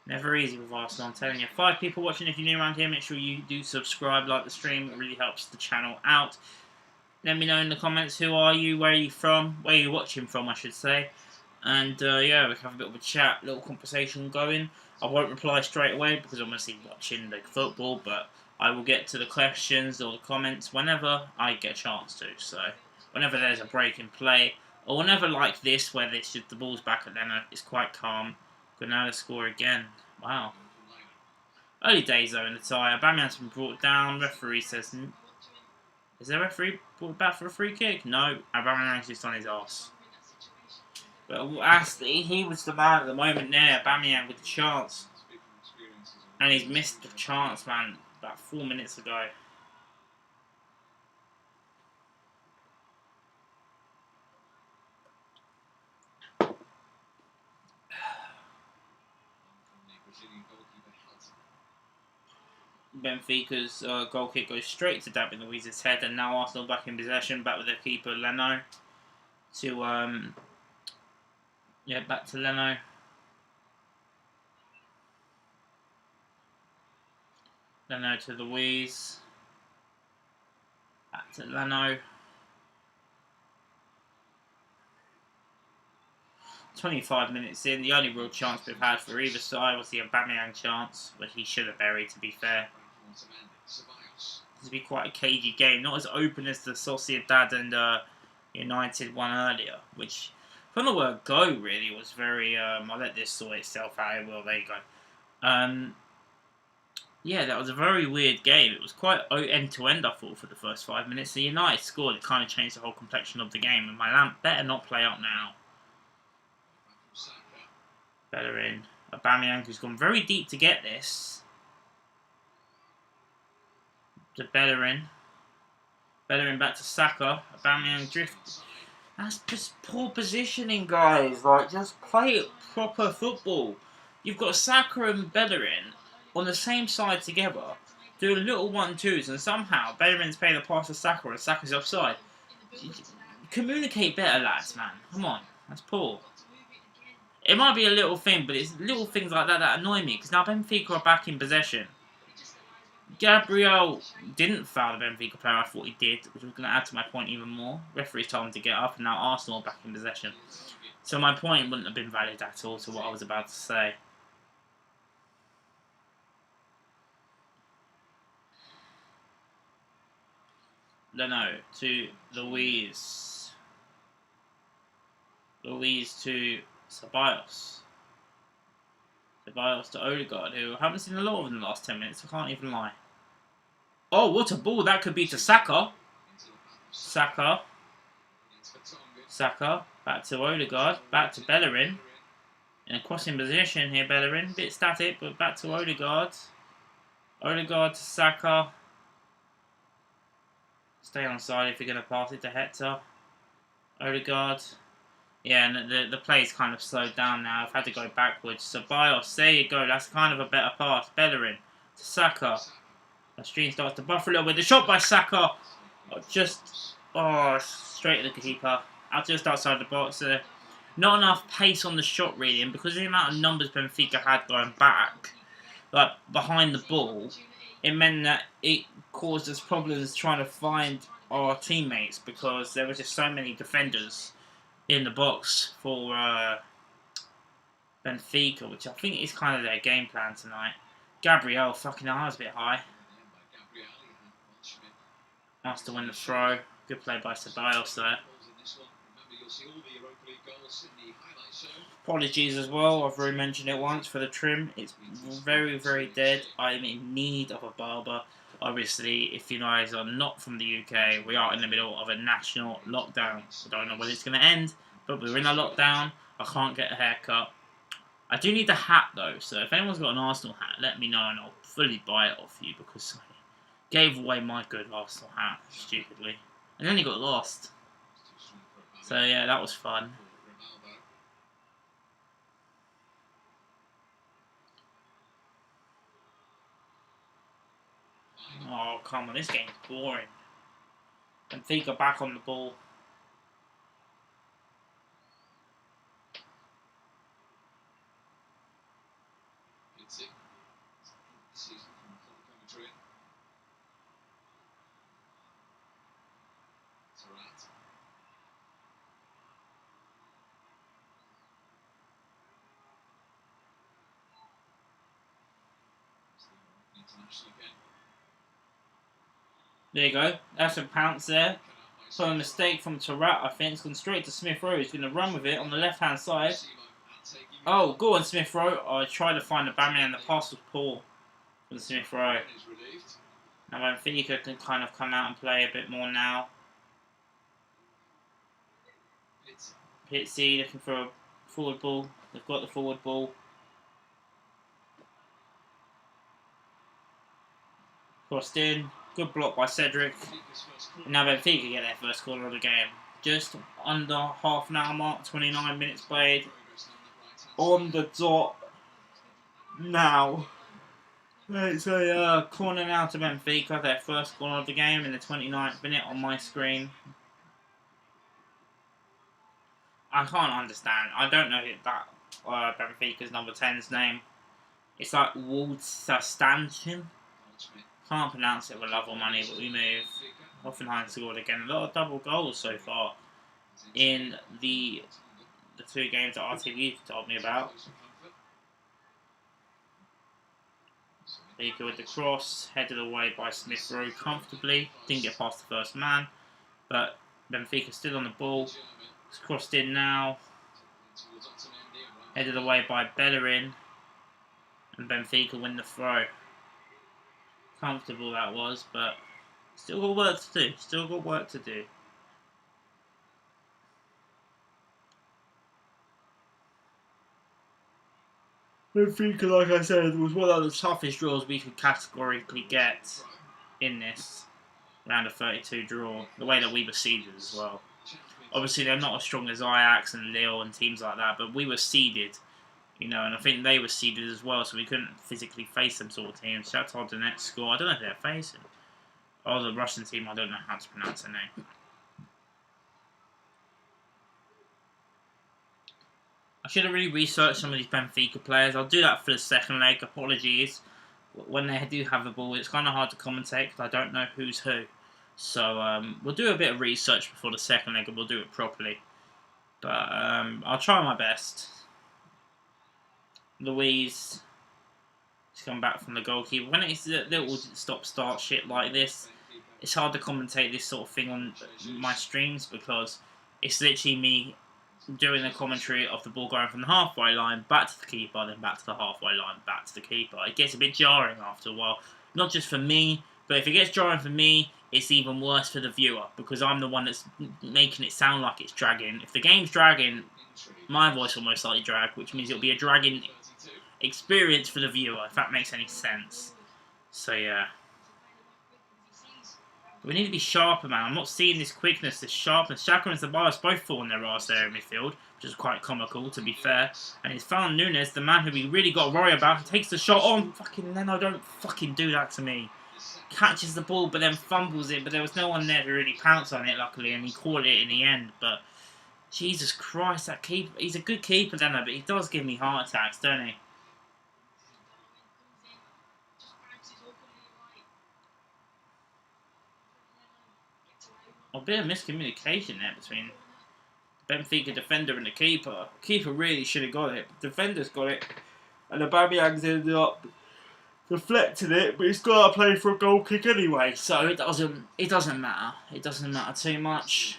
Never easy with Arsenal, I'm telling you. 5 people watching. If you're new around here, make sure you do subscribe, like the stream. It really helps the channel out. Let me know in the comments who are you, where are you from, where are you watching from, I should say. And yeah, we can have a bit of a chat, little conversation going. I won't reply straight away because I'm obviously watching the football, but I will get to the questions or the comments whenever I get a chance to. So, whenever there's a break in play, or whenever like this, where it's just the ball's back at Leno, it's quite calm. Granada score again. Wow. Early days though in the tie. Aubameyang's been brought down. Referee says, is there a referee brought back for a free kick? No. Aubameyang's just on his arse. But he was the man at the moment there. Aubameyang with the chance. And he's missed the chance, man, about 4 minutes ago. Benfica's goal kick goes straight to David Luiz's head, and now Arsenal back in possession, back with their keeper Leno. Back to Leno. Leno to Luiz. Back to Leno. 25 minutes in, the only real chance we've had for either side was the Aubameyang chance, which he should have buried, to be fair. This will be quite a cagey game, not as open as the Sociedad and United one earlier, which, from the word go, really was very, I'll let this sort itself out, well, there you go. Yeah, that was a very weird game. It was quite end-to-end, I thought, for the first 5 minutes. The United scored, it kind of changed the whole complexion of the game, and my lamp better not play up now. Better in. Aubameyang, who's gone very deep to get this. To Bellerin. Bellerin back to Saka. Aubameyang drift. That's just poor positioning, guys. Like, just play proper football. You've got Saka and Bellerin on the same side together, doing little 1-2s, and somehow Bellerin's playing a pass to Saka and Saka's offside. Communicate better, lads, man. Come on. That's poor. It might be a little thing, but it's little things like that that annoy me, because now Benfica are back in possession. Gabriel didn't foul the Benfica player, I thought he did, which was going to add to my point even more. Referee's told him to get up, and now Arsenal are back in possession. So my point wouldn't have been valid at all to what I was about to say. Leno to Luis. Luis to Ceballos. Ceballos to Odegaard, who I haven't seen a lot of in the last 10 minutes, I can't even lie. Oh, what a ball that could be to Saka. Saka. Back to Odegaard. Back to Bellerin. In a crossing position here, Bellerin. Bit static, but back to Odegaard. Odegaard to Saka. Stay on side if you're going to pass it to Hector. Odegaard. Yeah, and the play's kind of slowed down now. I've had to go backwards. Ceballos, there you go. That's kind of a better pass. Bellerin to Saka. The stream starts to buffer a little bit. The shot by Saka. Straight at the keeper. Just outside the box. Not enough pace on the shot, really. And because of the amount of numbers Benfica had going back, like behind the ball, it meant that it caused us problems trying to find our teammates because there were just so many defenders in the box for Benfica, which I think is kind of their game plan tonight. Gabriel, fucking hell, that was a bit high. Nice to win the throw. Good play by Ceballos there. Apologies as well, I've already mentioned it once for the trim. It's very, very dead. I'm in need of a barber. Obviously, if you guys are not from the UK, we are in the middle of a national lockdown. I don't know when it's going to end, but we're in a lockdown. I can't get a haircut. I do need a hat though, so if anyone's got an Arsenal hat, let me know and I'll fully buy it off you because I gave away my good Arsenal hat, stupidly. And then he got lost. So yeah, that was fun. Oh, come on, this game's boring. Benfica back on the ball. There you go. That's a pounce there. So a mistake from Tarat, I think. It's gone straight to Smith Rowe. He's going to run with it on the left-hand side. Oh, go on, Smith Rowe. I tried to find the Bamian and the pass was poor from Smith Rowe. Now Benfica can kind of come out and play a bit more now. Pitsy looking for a forward ball. They've got the forward ball. Crossed in. Good block by Cedric. And now Benfica get their first corner of the game. Just under half an hour mark, 29 minutes played. On the dot now. It's a corner now to Benfica, their first corner of the game in the 29th minute on my screen. I can't understand. I don't know that Benfica's number 10's name. It's like Waldstansson. Can't pronounce it with love or money, but we move. Hoffenheim scored again. A lot of double goals so far in the 2 games that RTV told me about. Benfica with the cross, headed away by Smith Rowe comfortably. Didn't get past the first man, but Benfica still on the ball. It's crossed in now. Headed away by Bellerin, and Benfica win the throw. Comfortable that was, but still got work to do. Benfica, like I said, was one of the toughest draws we could categorically get in this round of 32 draw. The way that we were seeded as well. Obviously, they're not as strong as Ajax and Lille and teams like that, but we were seeded. And I think they were seeded as well, so we couldn't physically face them sort of teams. Shakhtar Donetsk score. I don't know who they're facing. Oh, the Russian team. I don't know how to pronounce their name. I should have really researched some of these Benfica players. I'll do that for the second leg. Apologies. When they do have the ball, it's kind of hard to commentate because I don't know who's who. So we'll do a bit of research before the second leg and we'll do it properly. But I'll try my best. Luis has come back from the goalkeeper. When it's a little stop-start shit like this, it's hard to commentate this sort of thing on my streams because it's literally me doing the commentary of the ball going from the halfway line back to the keeper, then back to the halfway line, back to the keeper. It gets a bit jarring after a while. Not just for me, but if it gets jarring for me, it's even worse for the viewer because I'm the one that's making it sound like it's dragging. If the game's dragging, my voice will most likely drag, which means it'll be a dragging experience for the viewer, if that makes any sense. So yeah. We need to be sharper, man. I'm not seeing this quickness, this sharpness. Xhaka and Ceballos both fall on their arse there in midfield, which is quite comical, to be fair. And it's Ferland Nunes, the man who we really got to worry about, takes the shot on. Fucking Leno, don't fucking do that to me. Catches the ball, but then fumbles it, but there was no one there to really pounce on it, luckily, and he caught it in the end. But Jesus Christ, that keeper, he's a good keeper, Leno, but he does give me heart attacks, don't he? A bit of miscommunication there between the Benfica defender and the keeper. The keeper really should have got it. The defender's got it. And Aubameyang's ended up deflecting it, but he's got to play for a goal kick anyway. So it doesn't matter. It doesn't matter too much.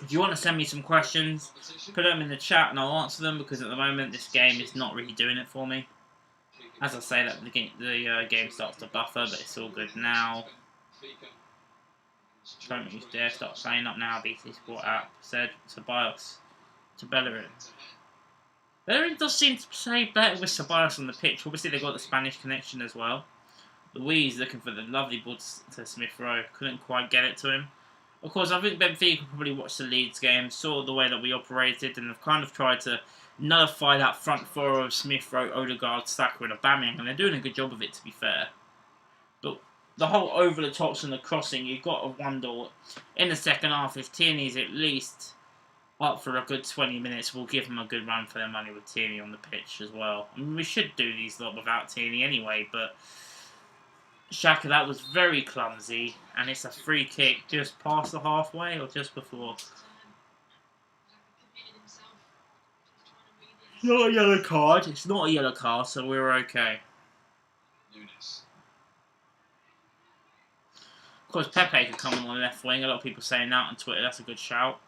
If you want to send me some questions, put them in the chat and I'll answer them because at the moment this game is not really doing it for me. As I say that, the game starts to buffer, but it's all good now. Don't use dare, start playing up now, BT Sport app, said Ceballos to Bellerin. Bellerin does seem to play better with Ceballos on the pitch. Obviously they've got the Spanish connection as well. Luis looking for the lovely ball to Smith Rowe, couldn't quite get it to him. Of course, I think Benfica probably watched the Leeds game, saw the way that we operated, and have kind of tried to nullify that front four of Smith Rowe, Odegaard, Saka and Aubameyang, and they're doing a good job of it, to be fair. But the whole over-the-tops and the crossing, you've got to wonder, in the second half, if Tierney's at least up for a good 20 minutes, we'll give them a good run for their money with Tierney on the pitch as well. I mean, we should do these lot without Tierney anyway, but Xhaka, that was very clumsy, and it's a free kick just past the halfway, or just before. It's not a yellow card, it's not a yellow card, so we're okay. Of course, Pepe could come on the left wing. A lot of people saying that on Twitter. That's a good shout.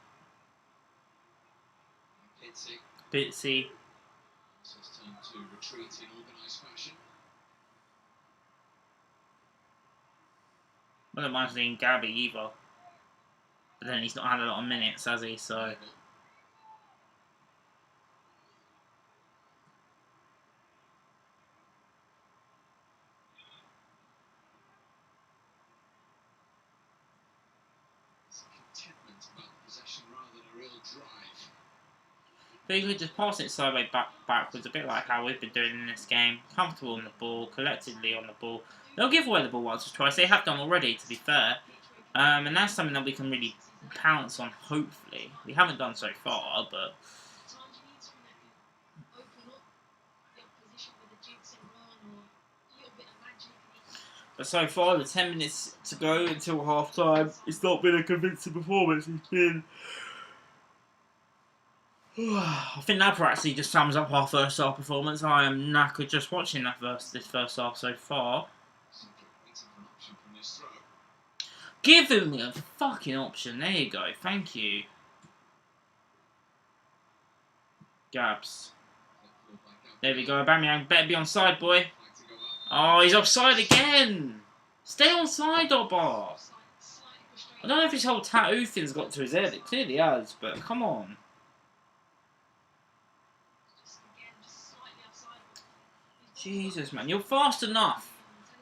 Bitsy. I don't mind seeing Gabby either. But then he's not had a lot of minutes, has he? So. But you could just pass it sideways backwards, a bit like how we've been doing in this game. Comfortable on the ball, collectively on the ball. They'll give away the ball once or twice. They have done already, to be fair. And that's something that we can really pounce on, hopefully. We haven't done so far, but... But so far, the 10 minutes to go until half-time, it's not been a convincing performance. It's been... I think that practically just sums up our first half performance. I am knackered just watching this first half so far. Give him a fucking option. There you go. Thank you. Gabs. There we go. Aubameyang better be onside, boy. Oh, he's offside again. Stay onside, Obar. I don't know if his whole tattoo thing's got to his head. It clearly has, but come on. Jesus, man. You're fast enough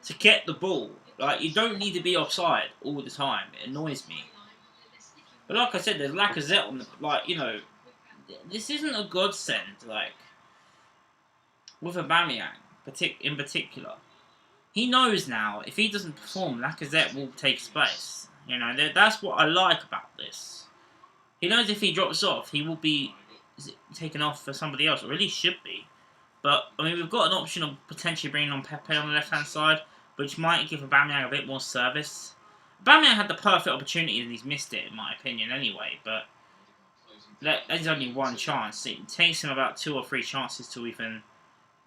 to get the ball. Like, you don't need to be offside all the time. It annoys me. But like I said, there's Lacazette on the... Like, you know... This isn't a godsend, like... With Aubameyang, in particular. He knows now, if he doesn't perform, Lacazette will take his place. You know, that's what I like about this. He knows if he drops off, he will be taken off for somebody else, or at least should be. But, I mean, we've got an option of potentially bringing on Pepe on the left-hand side, which might give Aubameyang a bit more service. Aubameyang had the perfect opportunity and he's missed it, in my opinion, anyway. But there's only one chance. It takes him about 2 or 3 chances to even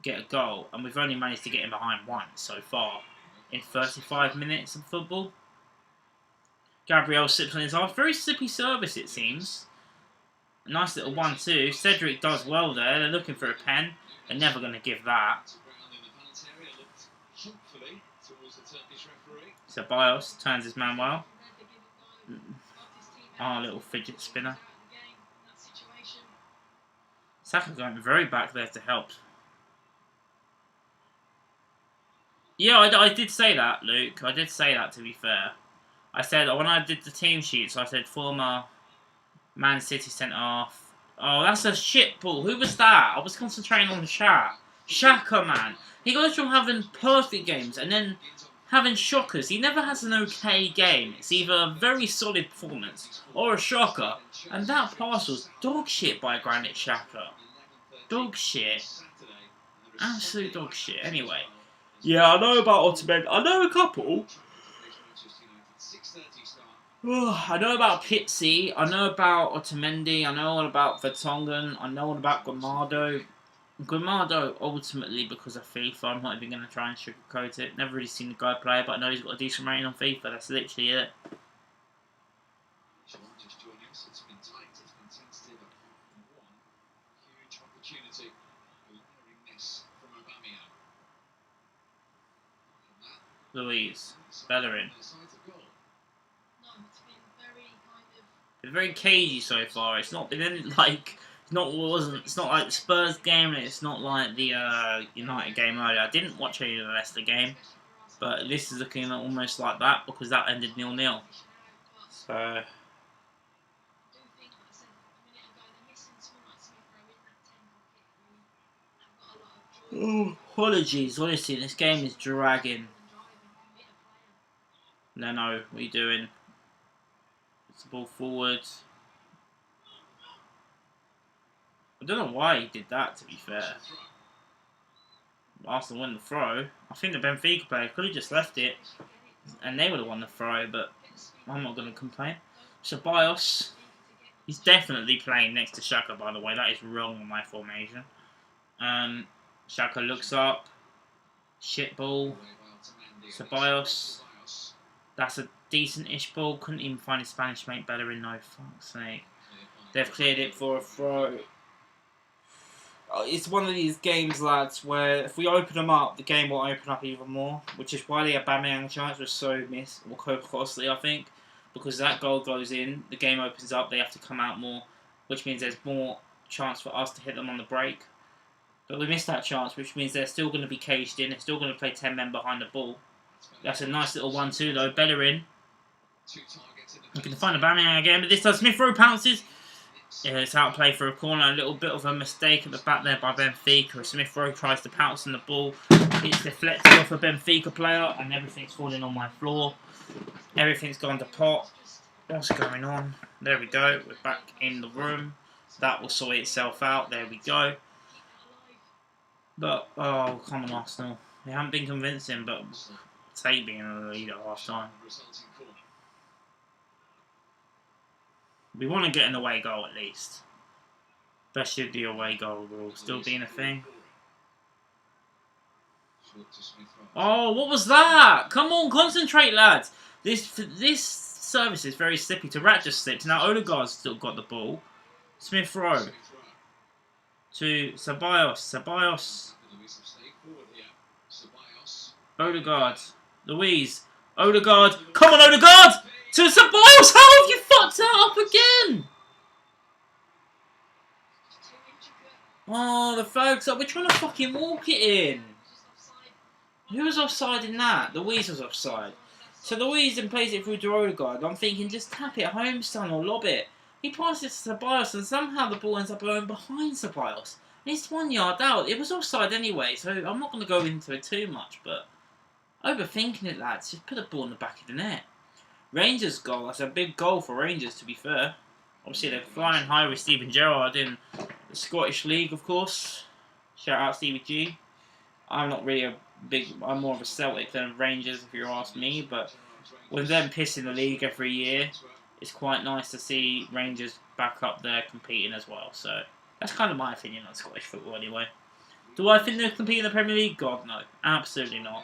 get a goal, and we've only managed to get him behind one so far. in 35 minutes of football. Gabriel slips on his arm. Very slippy service, it seems. A nice little 1-2. Cedric does well there. They're looking for a pen. They're never going to give that. So Bios turns his man well. Oh, a little fidget spinner. Saka going very back there to help. Yeah, I did say that, Luke. I did say that, to be fair. I said, when I did the team sheets, I said former Man City centre-half. Oh, that's a shit ball. Who was that? I was concentrating on the chat. Xhaka, man. He goes from having perfect games and then having shockers. He never has an okay game. It's either a very solid performance or a shocker. And that pass was dog shit by Granit Xhaka. Dog shit. Absolute dog shit. Anyway. Yeah, I know about Ottoman. I know a couple. I know about Pizzi. I know about Otamendi. I know all about Vertonghen. I know all about Grimado. Grimado, ultimately, because of FIFA, I'm not even going to try and sugarcoat it. Never really seen the guy play, but I know he's got a decent rating on FIFA. That's literally it. Luis, Bellerin. Been very cagey so far. It's not been any, like it's not like the Spurs game, and it's not like the United game earlier. I didn't watch any of the Leicester game, but this is looking almost like that because that ended 0-0. So. Oh, apologies. Honestly, this game is dragging. No, what are you doing? It's the ball forward. I don't know why he did that, to be fair. Arsenal won the throw. I think the Benfica player could have just left it, and they would have won the throw, but I'm not going to complain. So Bios, he's definitely playing next to Xhaka, by the way. That is wrong on my formation. Xhaka looks up. Shit ball. Ceballos. That's a decent-ish ball. Couldn't even find his Spanish mate Bellerin, no fuck's sake. They've cleared it for a throw. It's one of these games, lads, where if we open them up, the game will open up even more. Which is why the Aubameyang chance was so costly, I think. Because that goal goes in, the game opens up, they have to come out more. Which means there's more chance for us to hit them on the break. But we missed that chance, which means they're still going to be caged in. They're still going to play 10 men behind the ball. That's a nice little 1-2 though. Bellerin. Looking to find Aubameyang again, but this time Smith Rowe pounces. Yeah, it's outplay for a corner. A little bit of a mistake at the back there by Benfica. Smith Rowe tries to pounce on the ball. It's deflected off a Benfica player, and everything's falling on my floor. Everything's gone to pot. What's going on? There we go. We're back in the room. That will sort itself out. There we go. But, oh, come on, Arsenal. They haven't been convincing, but take being in the lead at half time. We want to get an away goal at least. Especially the away goal rule still being a thing. Oh, what was that? Come on, concentrate, lads. This service is very slippy. Tarat just slipped. Now Odegaard's still got the ball. Smith Rowe. To Ceballos. Odegaard. Luis. Odegaard. Come on, Odegaard! To Ceballos! How have you fucked that up again? Oh, the flag's up. We're trying to fucking walk it in. Who was offside in that? Luis was offside. So Luis then plays it through to Odegaard. I'm thinking, just tap it home, son, or lob it. He passes to Ceballos, and somehow the ball ends up going behind Ceballos. It's 1 yard out. It was offside anyway, so I'm not going to go into it too much, but overthinking it, lads. Just put the ball in the back of the net. Rangers goal. That's a big goal for Rangers, to be fair. Obviously, they're flying high with Steven Gerrard in the Scottish League, of course. Shout out Stevie G. I'm not really I'm more of a Celtic than a Rangers, if you ask me. But with them pissing the league every year, it's quite nice to see Rangers back up there competing as well. So that's kind of my opinion on Scottish football, anyway. Do I think they'll compete in the Premier League? God, no. Absolutely not.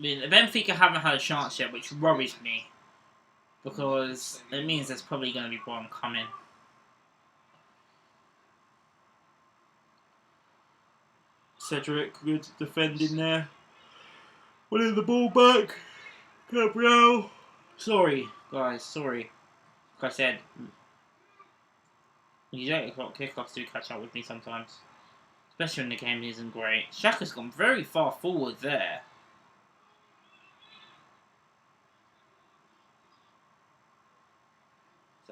I mean, Benfica haven't had a chance yet, which worries me. Because it means there's probably going to be one coming. Cedric, good defending there. Winning the ball back. Gabriel. Sorry, guys, sorry. Like I said, these 8 o'clock kickoffs do catch up with me sometimes. Especially when the game isn't great. Xhaka's gone very far forward there.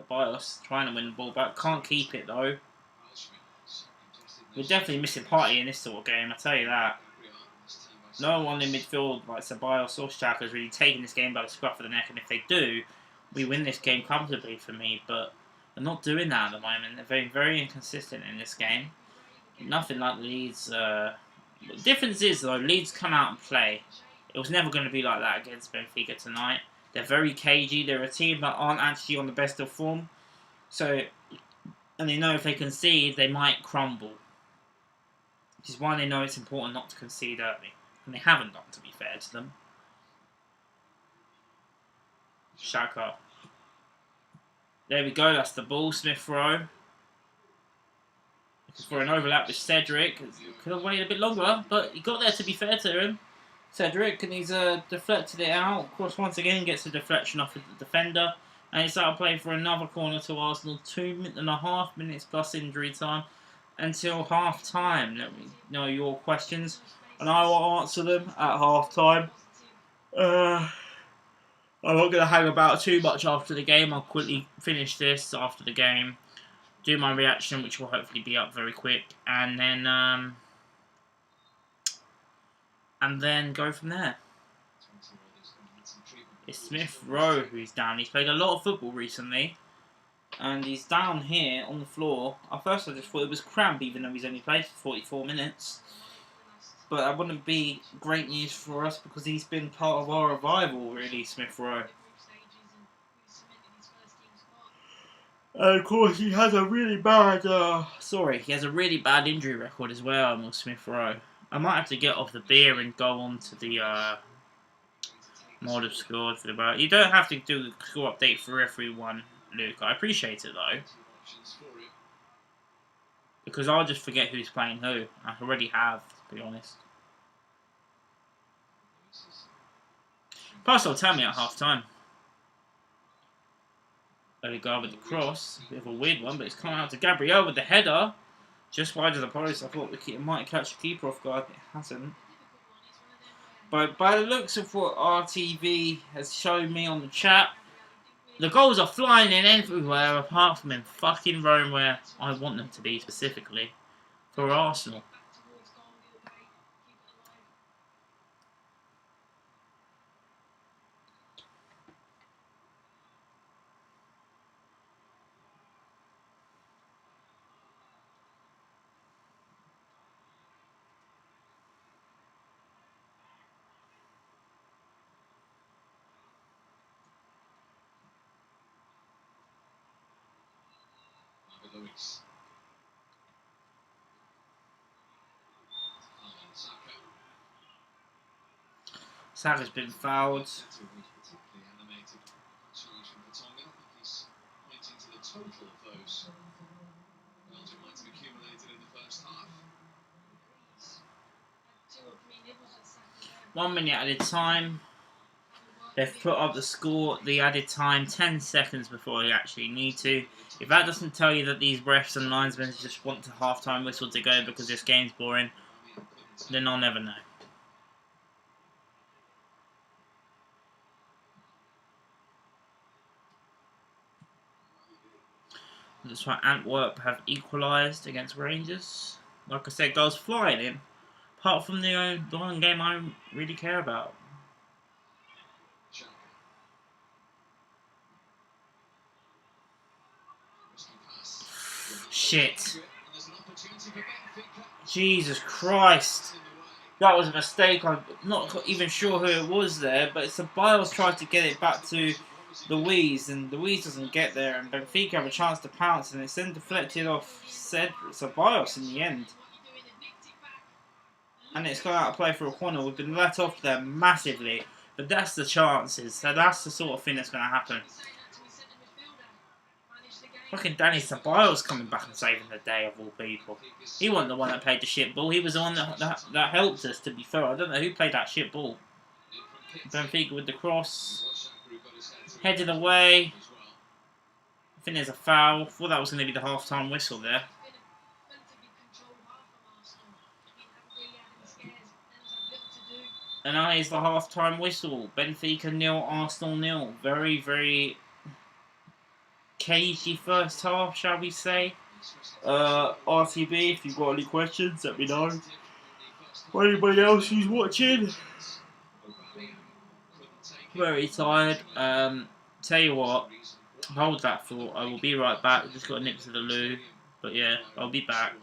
Bios trying to win the ball back. Can't keep it though. We're definitely missing party in this sort of game, I tell you that. No one in midfield like Ceballos or Xhaka is really taking this game by the scruff of the neck, and if they do, we win this game comfortably for me, but they're not doing that at the moment. They're very, very inconsistent in this game. Nothing like Leeds. The difference is, though, Leeds come out and play. It was never going to be like that against Benfica tonight. They're very cagey. They're a team that aren't actually on the best of form. So, and they know if they concede, they might crumble. Which is why they know it's important not to concede early. And they haven't done, to be fair to them. Xhaka. There we go, that's the ball. Smith Rowe. For an overlap with Cedric. Could have waited a bit longer, but he got there, to be fair to him. Cedric, and he's deflected it out. Of course, once again, gets a deflection off of the defender. And it's out of play for another corner to Arsenal. 2.5 minutes plus injury time until half time. Let me know your questions, and I will answer them at half time. I'm not going to hang about too much after the game. I'll quickly finish this after the game, do my reaction, which will hopefully be up very quick, and then go from there. It's Smith Rowe who's down. He's played a lot of football recently, and he's down here on the floor. At first I just thought it was cramp, even though he's only played for 44 minutes. But that wouldn't be great news for us, because he's been part of our revival, really, Smith Rowe. And of course he has a really bad, he has a really bad injury record as well, Emil Smith Rowe. I might have to get off the beer and go on to the mod have scored for the bar. You don't have to do the score update for everyone, Luke. I appreciate it though, because I'll just forget who's playing who. I already have, to be honest. Plus, they'll tell me at half time. Odegaard with the cross, bit of a weird one, but it's come out to Gabriel with the header. Just wide of the post. I thought it might catch the keeper off guard. It hasn't. But by the looks of what RTV has shown me on the chat, the goals are flying in everywhere apart from in fucking Rome, where I want them to be specifically for Arsenal. Saka's been fouled. One minute added time. They've put up the score, the added time, 10 seconds before they actually need to. If that doesn't tell you that these refs and linesmen just want the half-time whistle to go because this game's boring, then I'll never know. That's why Antwerp have equalised against Rangers. Like I said, goals flying in. Apart from the one game I really care about. Shit. Jesus Christ. That was a mistake. I'm not even sure who it was there, but Ceballos tried to get it back to Luiz, and Luiz doesn't get there, and Benfica have a chance to pounce, and it's then deflected off Ceballos in the end. and it's gone out of play for a corner. We've been let off there massively, but that's the chances. So that's the sort of thing that's going to happen. Fucking Danny Ceballos coming back and saving the day of all people. He wasn't the one that played the shit ball. He was the one that helped us, to be fair. I don't know who played that shit ball. Benfica with the cross. Headed away. I think there's a foul. I thought that was going to be the half-time whistle there. And that is the half-time whistle. Benfica 0, Arsenal 0. Very, very cagey first half, shall we say. RTB, if you've got any questions, let me know. Or anybody else who's watching. Very tired. Tell you what, hold that thought. I will be right back. Just got to nip to the loo. But yeah, I'll be back.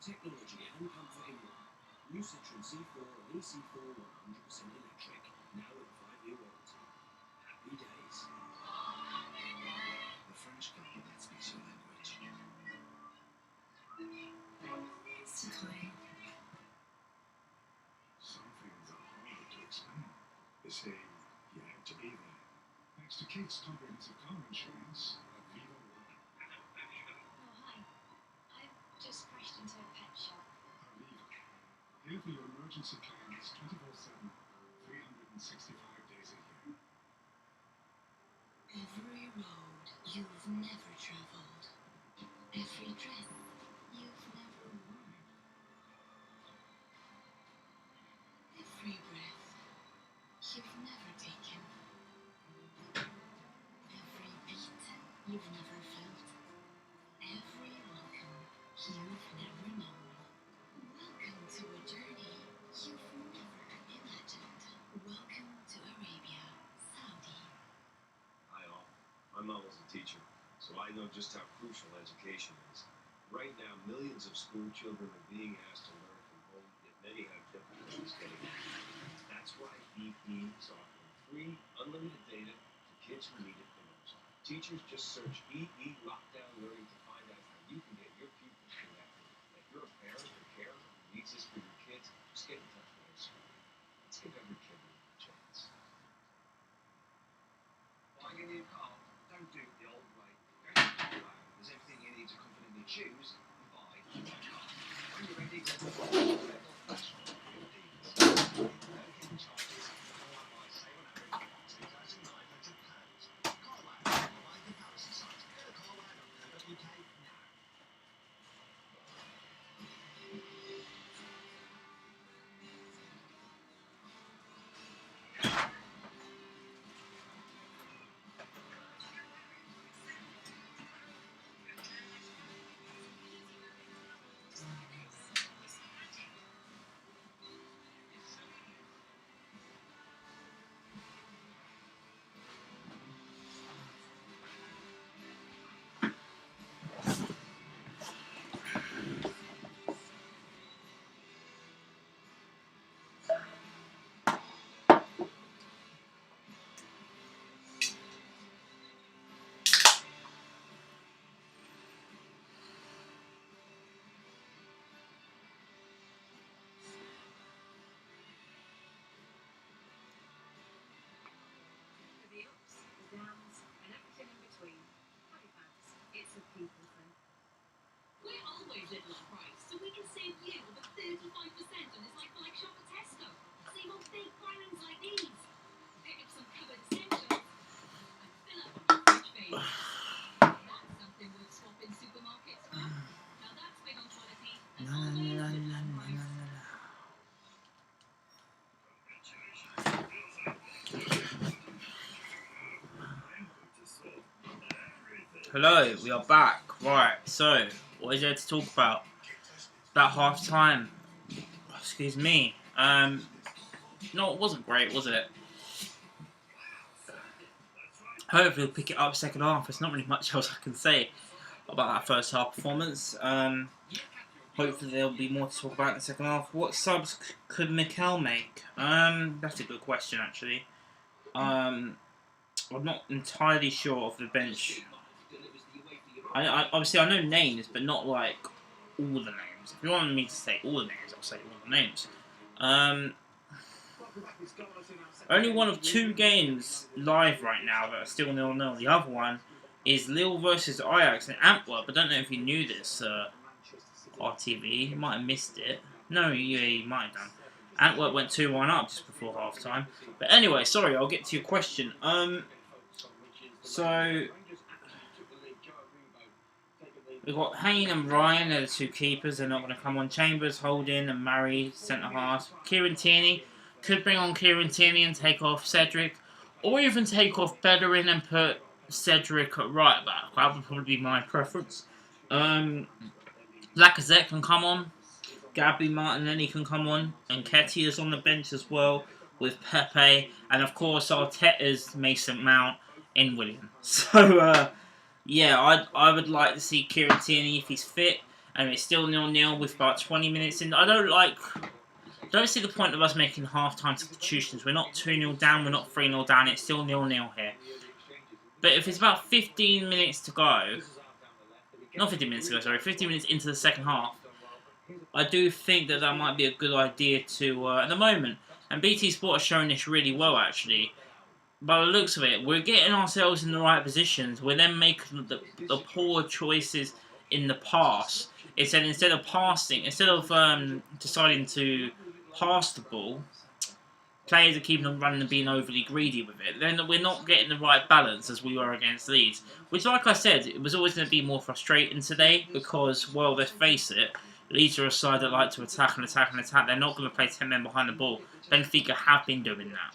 Technology and comfort in one. New Citroen C4 and EC4 100% electric. Now with a 5-year warranty. Happy days. The French car that speaks your language. Citroen. Some things are harder to explain. They say you had to be there. Thanks to Kate's comprehensive car insurance, Viva One. Just crashed into a pet shop. Here for your emergency claims 24/7, 365 days a year. Every road you've never traveled. Every dress you've never worn. Every breath you've never taken. Every beat you've never felt. Every welcome you've never known. Welcome to a journey you've never imagined. Welcome to Arabia, Saudi. Hi all. My mom was a teacher, so I know just how crucial education is. Right now, millions of school children are being asked to learn from home, yet many have difficulties getting it. That's why BP is offering free, unlimited data to kids who need it the most. Teachers just search EE Lockdown Learning to find out how you can get your pupils connected. If you're a parent or carer who needs this for your kids, just get in touch with our school. Let's give every kid a chance. Buying a new car, don't do it the old way. Go to Carwow. There's everything you need to confidently choose and buy a car. When you're ready, go to Flash dealers. No hidden charges. Carwow buy save on average £2,900. Carwow, buy comparison sites. Go to carwow.co.uk now. Hello, we are back. Right, so what is there to talk about? That half time. Excuse me. No, it wasn't great, was it? Hopefully we'll pick it up second half. There's not really much else I can say about that first half performance. Hopefully there'll be more to talk about in the second half. What subs could Mikel make? That's a good question actually. I'm not entirely sure of the bench. I obviously I know names, but not like all the names. If you want me to say all the names, I'll say all the names. Only one of 2 games live right now that are still 0-0. The other one is Lille versus Ajax in Antwerp. I don't know if you knew this, RTV. You might have missed it. No, yeah, you might have done. Antwerp went 2-1 up just before half time. But anyway, sorry, I'll get to your question. So we've got Hayne and Ryan, they're the 2 keepers. They're not going to come on. Chambers, Holding, and Murray, centre half. Kieran Tierney. Could bring on Kieran Tierney and take off Cedric. Or even take off Bellerin and put Cedric at right back. That would probably be my preference. Lacazette can come on. Gabby Martinelli can come on. And Ketty is on the bench as well with Pepe. And of course Arteta's Mason Mount in William. So, yeah, I would like to see Kieran Tierney if he's fit. And it's still 0-0 with about 20 minutes in. I don't see the point of us making half-time substitutions. We're not 2-0 down, we're not 3-0 down, it's still 0-0 here. But if it's about 15 minutes to go, not 15 minutes to go, sorry, 15 minutes into the second half, I do think that might be a good idea to, at the moment, and BT Sport has shown this really well actually, by the looks of it, we're getting ourselves in the right positions, we're then making the poor choices in the pass. Instead of deciding to pass the ball, players are keeping on running and being overly greedy with it. Then we're not getting the right balance as we were against Leeds. Which, like I said, it was always going to be more frustrating today because, well, let's face it, Leeds are a side that like to attack and attack and attack. They're not going to play 10 men behind the ball. Benfica have been doing that.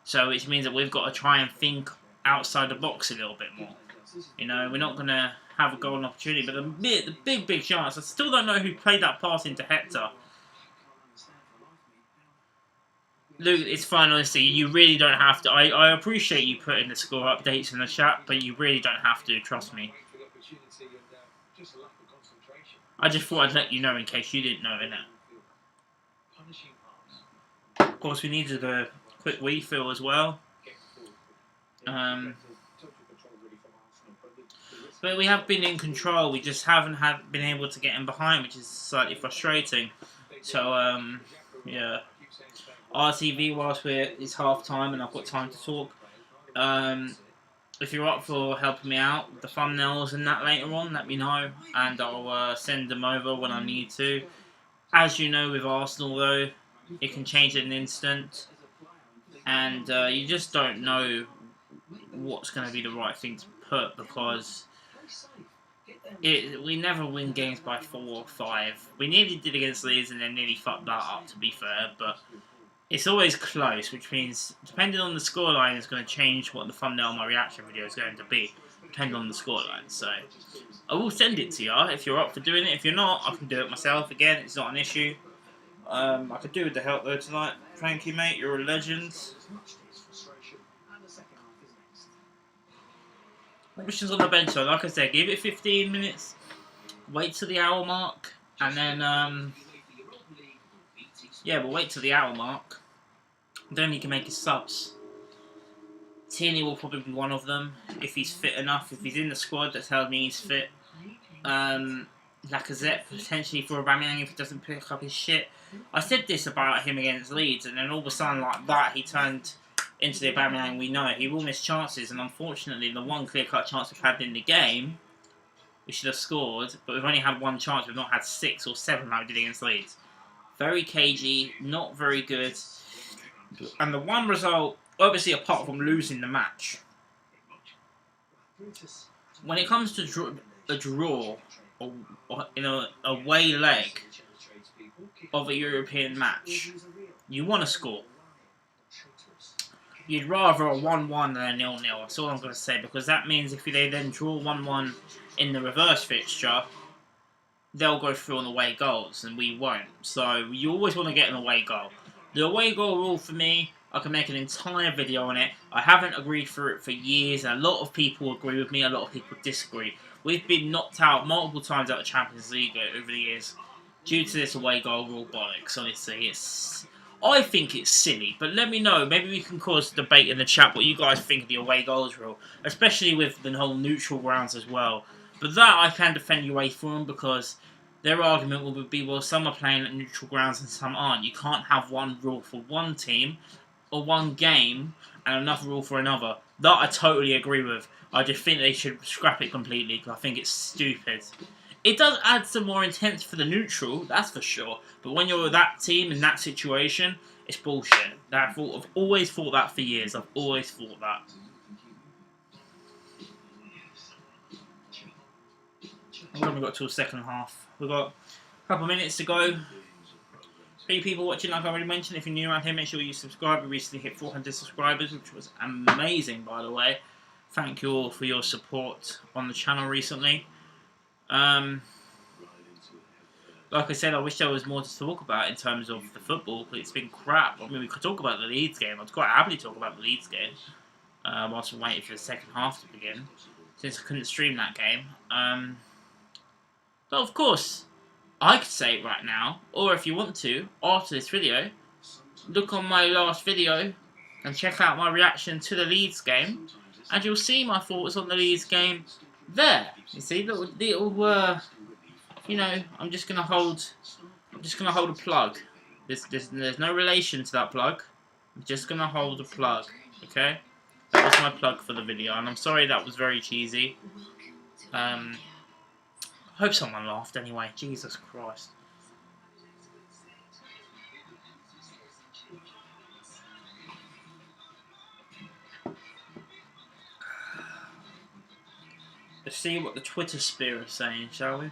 So which means that we've got to try and think outside the box a little bit more. You know, we're not going to have a golden opportunity, but the big chance. I still don't know who played that pass into Hector. Luke, it's fine, honestly. You really don't have to. I appreciate you putting the score updates in the chat, but you really don't have to, trust me. I just thought I'd let you know in case you didn't know, innit? Of course, we needed a quick refill as well. But we have been in control. We just haven't been able to get in behind, which is slightly frustrating. So, yeah. RTV, whilst it's half time and I've got time to talk. If you're up for helping me out with the thumbnails and that later on, let me know and I'll send them over when I need to. As you know, with Arsenal though, it can change in an instant, and you just don't know what's going to be the right thing to put because we never win games by 4 or 5. We nearly did against Leeds and then nearly fucked that up, to be fair, but it's always close, which means depending on the scoreline is going to change what the thumbnail of my reaction video is going to be, depending on the scoreline. So I will send it to you if you're up for doing it. If you're not, I can do it myself. Again, it's not an issue. I could do with the help though tonight. Thank you, mate. You're a legend. Options on the bench though, like I said, give it 15 minutes. Wait till the hour mark, and then yeah, but wait till the hour mark. Then he can make his subs. Tierney will probably be one of them if he's fit enough. If he's in the squad, that tells me he's fit. Lacazette potentially for Aubameyang if he doesn't pick up his shit. I said this about him against Leeds, and then all of a sudden like that, he turned into the Aubameyang we know. He will miss chances, and unfortunately, the one clear-cut chance we've had in the game, we should have scored, but we've only had one chance. We've not had 6 or 7 like we did against Leeds. Very cagey, not very good. And the one result, obviously apart from losing the match, when it comes to a draw or in a away leg of a European match, you want to score. You'd rather a 1-1 than a 0-0. That's all I'm going to say, because that means if they then draw 1-1 in the reverse fixture, they'll go through on away goals, and we won't. So you always want to get an away goal. The away goal rule for me, I can make an entire video on it. I haven't agreed for it for years, and a lot of people agree with me, a lot of people disagree. We've been knocked out multiple times out of Champions League over the years due to this away goal rule bollocks. Honestly, I think it's silly, but let me know. Maybe we can cause debate in the chat what you guys think of the away goals rule, especially with the whole neutral grounds as well. But that I can defend you away from, because their argument will be, well, some are playing at neutral grounds and some aren't. You can't have one rule for one team or one game and another rule for another. That I totally agree with. I just think they should scrap it completely, because I think it's stupid. It does add some more intent for the neutral, that's for sure. But when you're with that team in that situation, it's bullshit. I've always thought that for years. I've always thought that. We've only got till second half. We've got a couple of minutes to go. 3 people watching, like I already mentioned. If you're new around here, make sure you subscribe. We recently hit 400 subscribers, which was amazing, by the way. Thank you all for your support on the channel recently. Like I said, I wish there was more to talk about in terms of the football, but it's been crap. I mean, we could talk about the Leeds game. I'd quite happily talk about the Leeds game whilst we're waiting for the second half to begin, since I couldn't stream that game. But of course, I could say it right now, or if you want to, after this video, look on my last video and check out my reaction to the Leeds game, and you'll see my thoughts on the Leeds game there. You see, little you know, I'm just gonna hold a plug. There's no relation to that plug. I'm just gonna hold a plug, okay? That was my plug for the video, and I'm sorry that was very cheesy. I hope someone laughed anyway. Jesus Christ. Let's see what the Twitter sphere is saying, shall we?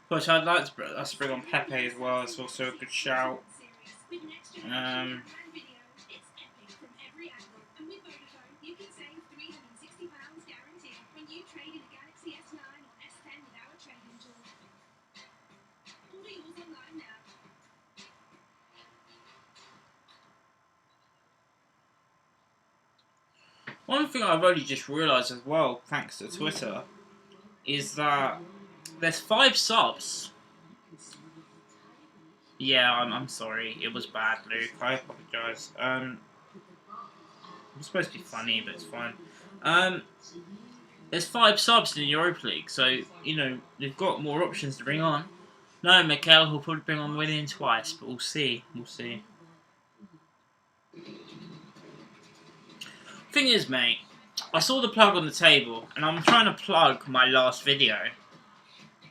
But I'd like to bring on Pepe as well. It's also a good shout. One thing I've only just realised as well, thanks to Twitter, is that there's 5 subs. Yeah, I'm sorry. It was bad, Luke. I apologise. It's supposed to be funny, but it's fine. There's 5 subs in the Europa League, so, you know, they've got more options to bring on. No, Mikel will probably bring on Willian twice, but we'll see. We'll see. Thing is, mate, I saw the plug on the table, and I'm trying to plug my last video,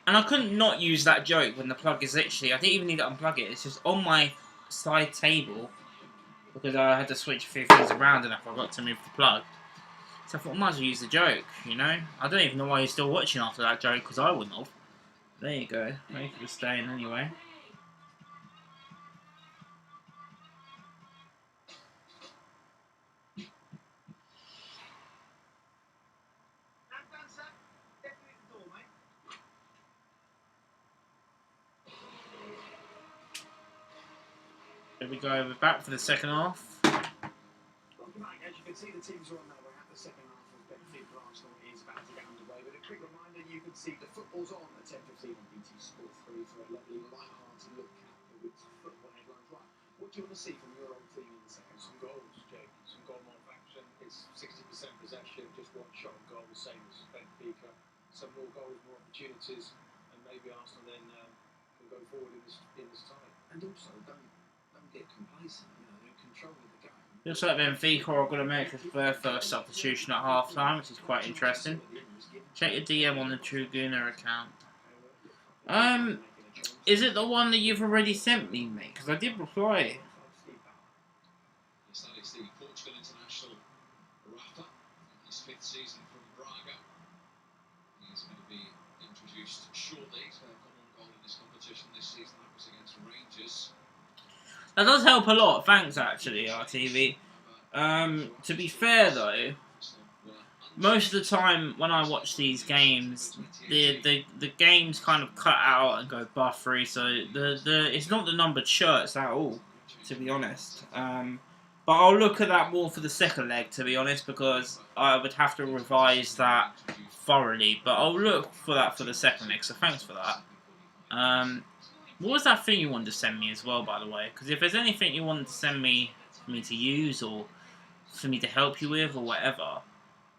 and I couldn't not use that joke when the plug is literally, I didn't even need to unplug it, it's just on my side table, because I had to switch a few things around and I forgot to move the plug. So I thought I might as well use the joke, you know? I don't even know why you're still watching after that joke, because I wouldn't have. There you go. Thank you for staying anyway. There we go, we're back for the second half. Welcome back. As you can see, the teams are on their way out. The second half of Benfica Arsenal is about to get underway. But a quick reminder, you can see the football's on at 10:15 on BT Sport 3 for a lovely light-hearted look at the week's football headlines. Right, what do you want to see from your own team in the second? Some goals, Jake. Some goal more action. It's 60% possession, just one shot on goal, the same as Benfica. Some more goals, more opportunities, and maybe Arsenal then can go forward in this time. And also, don't get complacent. You know, they're in control of the game. Looks like Benfica are going to make their first substitution at half time, which is quite interesting. Check your DM on the True Gooner account. Is it the one that you've already sent me, mate? Because I did reply. is the Portugal international Rafa, in his 5th season from Braga. He's going to be introduced shortly. He's got one goal in this competition this season. That was against Rangers. That does help a lot. Thanks, actually, RTV. To be fair, though, most of the time when I watch these games, the games kind of cut out and go buffery, so it's not the numbered shirts at all, to be honest. But I'll look at that more for the second leg, to be honest, because I would have to revise that thoroughly. But I'll look for that for the second leg, so thanks for that. What was that thing you wanted to send me as well, by the way? Because if there's anything you wanted to send me for me to use or for me to help you with or whatever,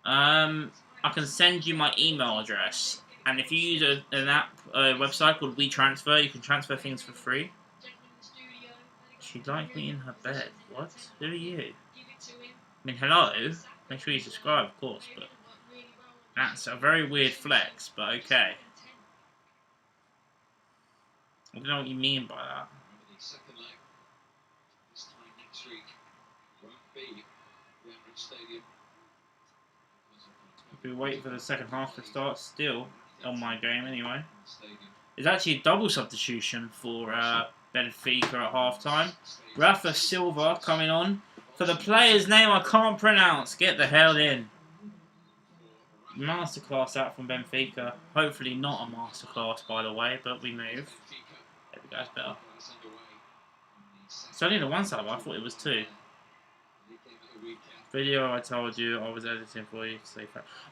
I can send you my email address. And if you use an app, a website called WeTransfer, you can transfer things for free. She'd like me in her bed. What? Who are you? I mean, hello? Make sure you subscribe, of course, but that's a very weird flex, but okay. I don't know what you mean by that. The second leg, this time next week, won't be the Emirates Stadium. If we wait for the second half to start, still on my game anyway. It's actually a double substitution for Benfica at half time. Rafa Silva coming on for the player's name I can't pronounce. Get the hell in. Masterclass out from Benfica. Hopefully not a masterclass, by the way, but we move. There we go, that's better. It's only the one side, I thought it was two. Video I told you I was editing for you.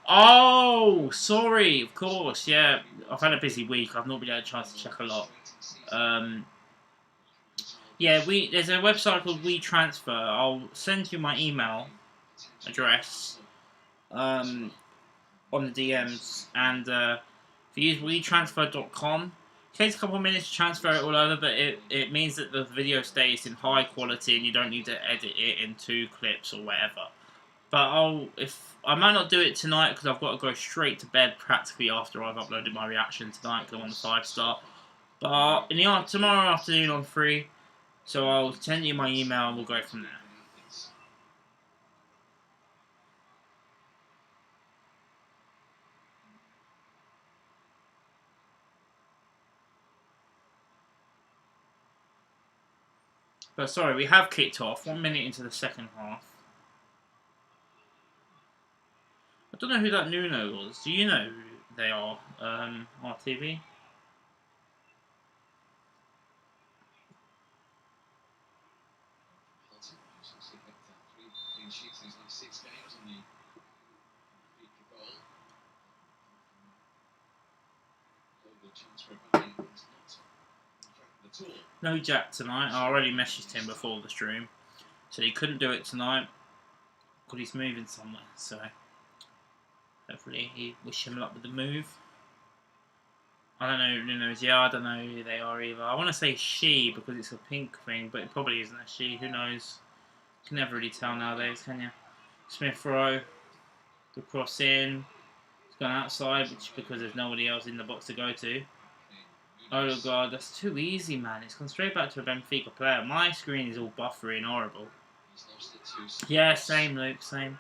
Oh, sorry, of course, yeah. I've had a busy week. I've not really had a chance to check a lot. Yeah, there's a website called WeTransfer. I'll send you my email address on the DMs, and if you use WeTransfer.com, it takes a couple of minutes to transfer it all over, but it means that the video stays in high quality and you don't need to edit it in 2 clips or whatever. But I might not do it tonight because I've got to go straight to bed practically after I've uploaded my reaction tonight because I'm on the 5-star. But tomorrow afternoon I'm free, so I'll send you my email and we'll go from there. But sorry, we have kicked off 1 minute into the second half. I don't know who that Nuno was. Do you know who they are, RTV? No Jack tonight. I already messaged him before the stream. So he couldn't do it tonight because he's moving somewhere. So hopefully he wish him luck with the move. I don't know who knows. Yeah, I don't know who they are either. I want to say she because it's a pink thing, but it probably isn't a she. Who knows? You can never really tell nowadays, can you? Smith Rowe. The cross in. It's gone outside, which is because there's nobody else in the box to go to. Oh god, that's too easy, man. It's gone straight back to a Benfica player. My screen is all buffery and horrible. Yeah, same, Luke, same.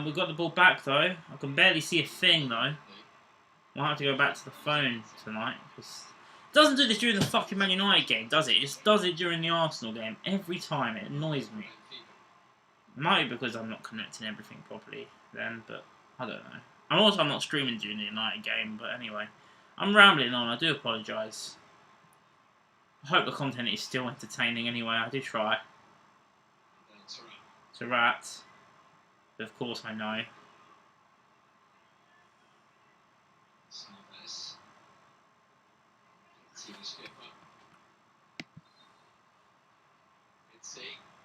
We've got the ball back, though. I can barely see a thing, though. Might have to go back to the phone tonight. It doesn't do this during the fucking Man United game, does it? It just does it during the Arsenal game. Every time. It annoys me. It might be because I'm not connecting everything properly then, but I don't know. I'm not streaming during the United game, but anyway. I'm rambling on, I do apologise. I hope the content is still entertaining anyway, I do try. It's a rat. But of course I know.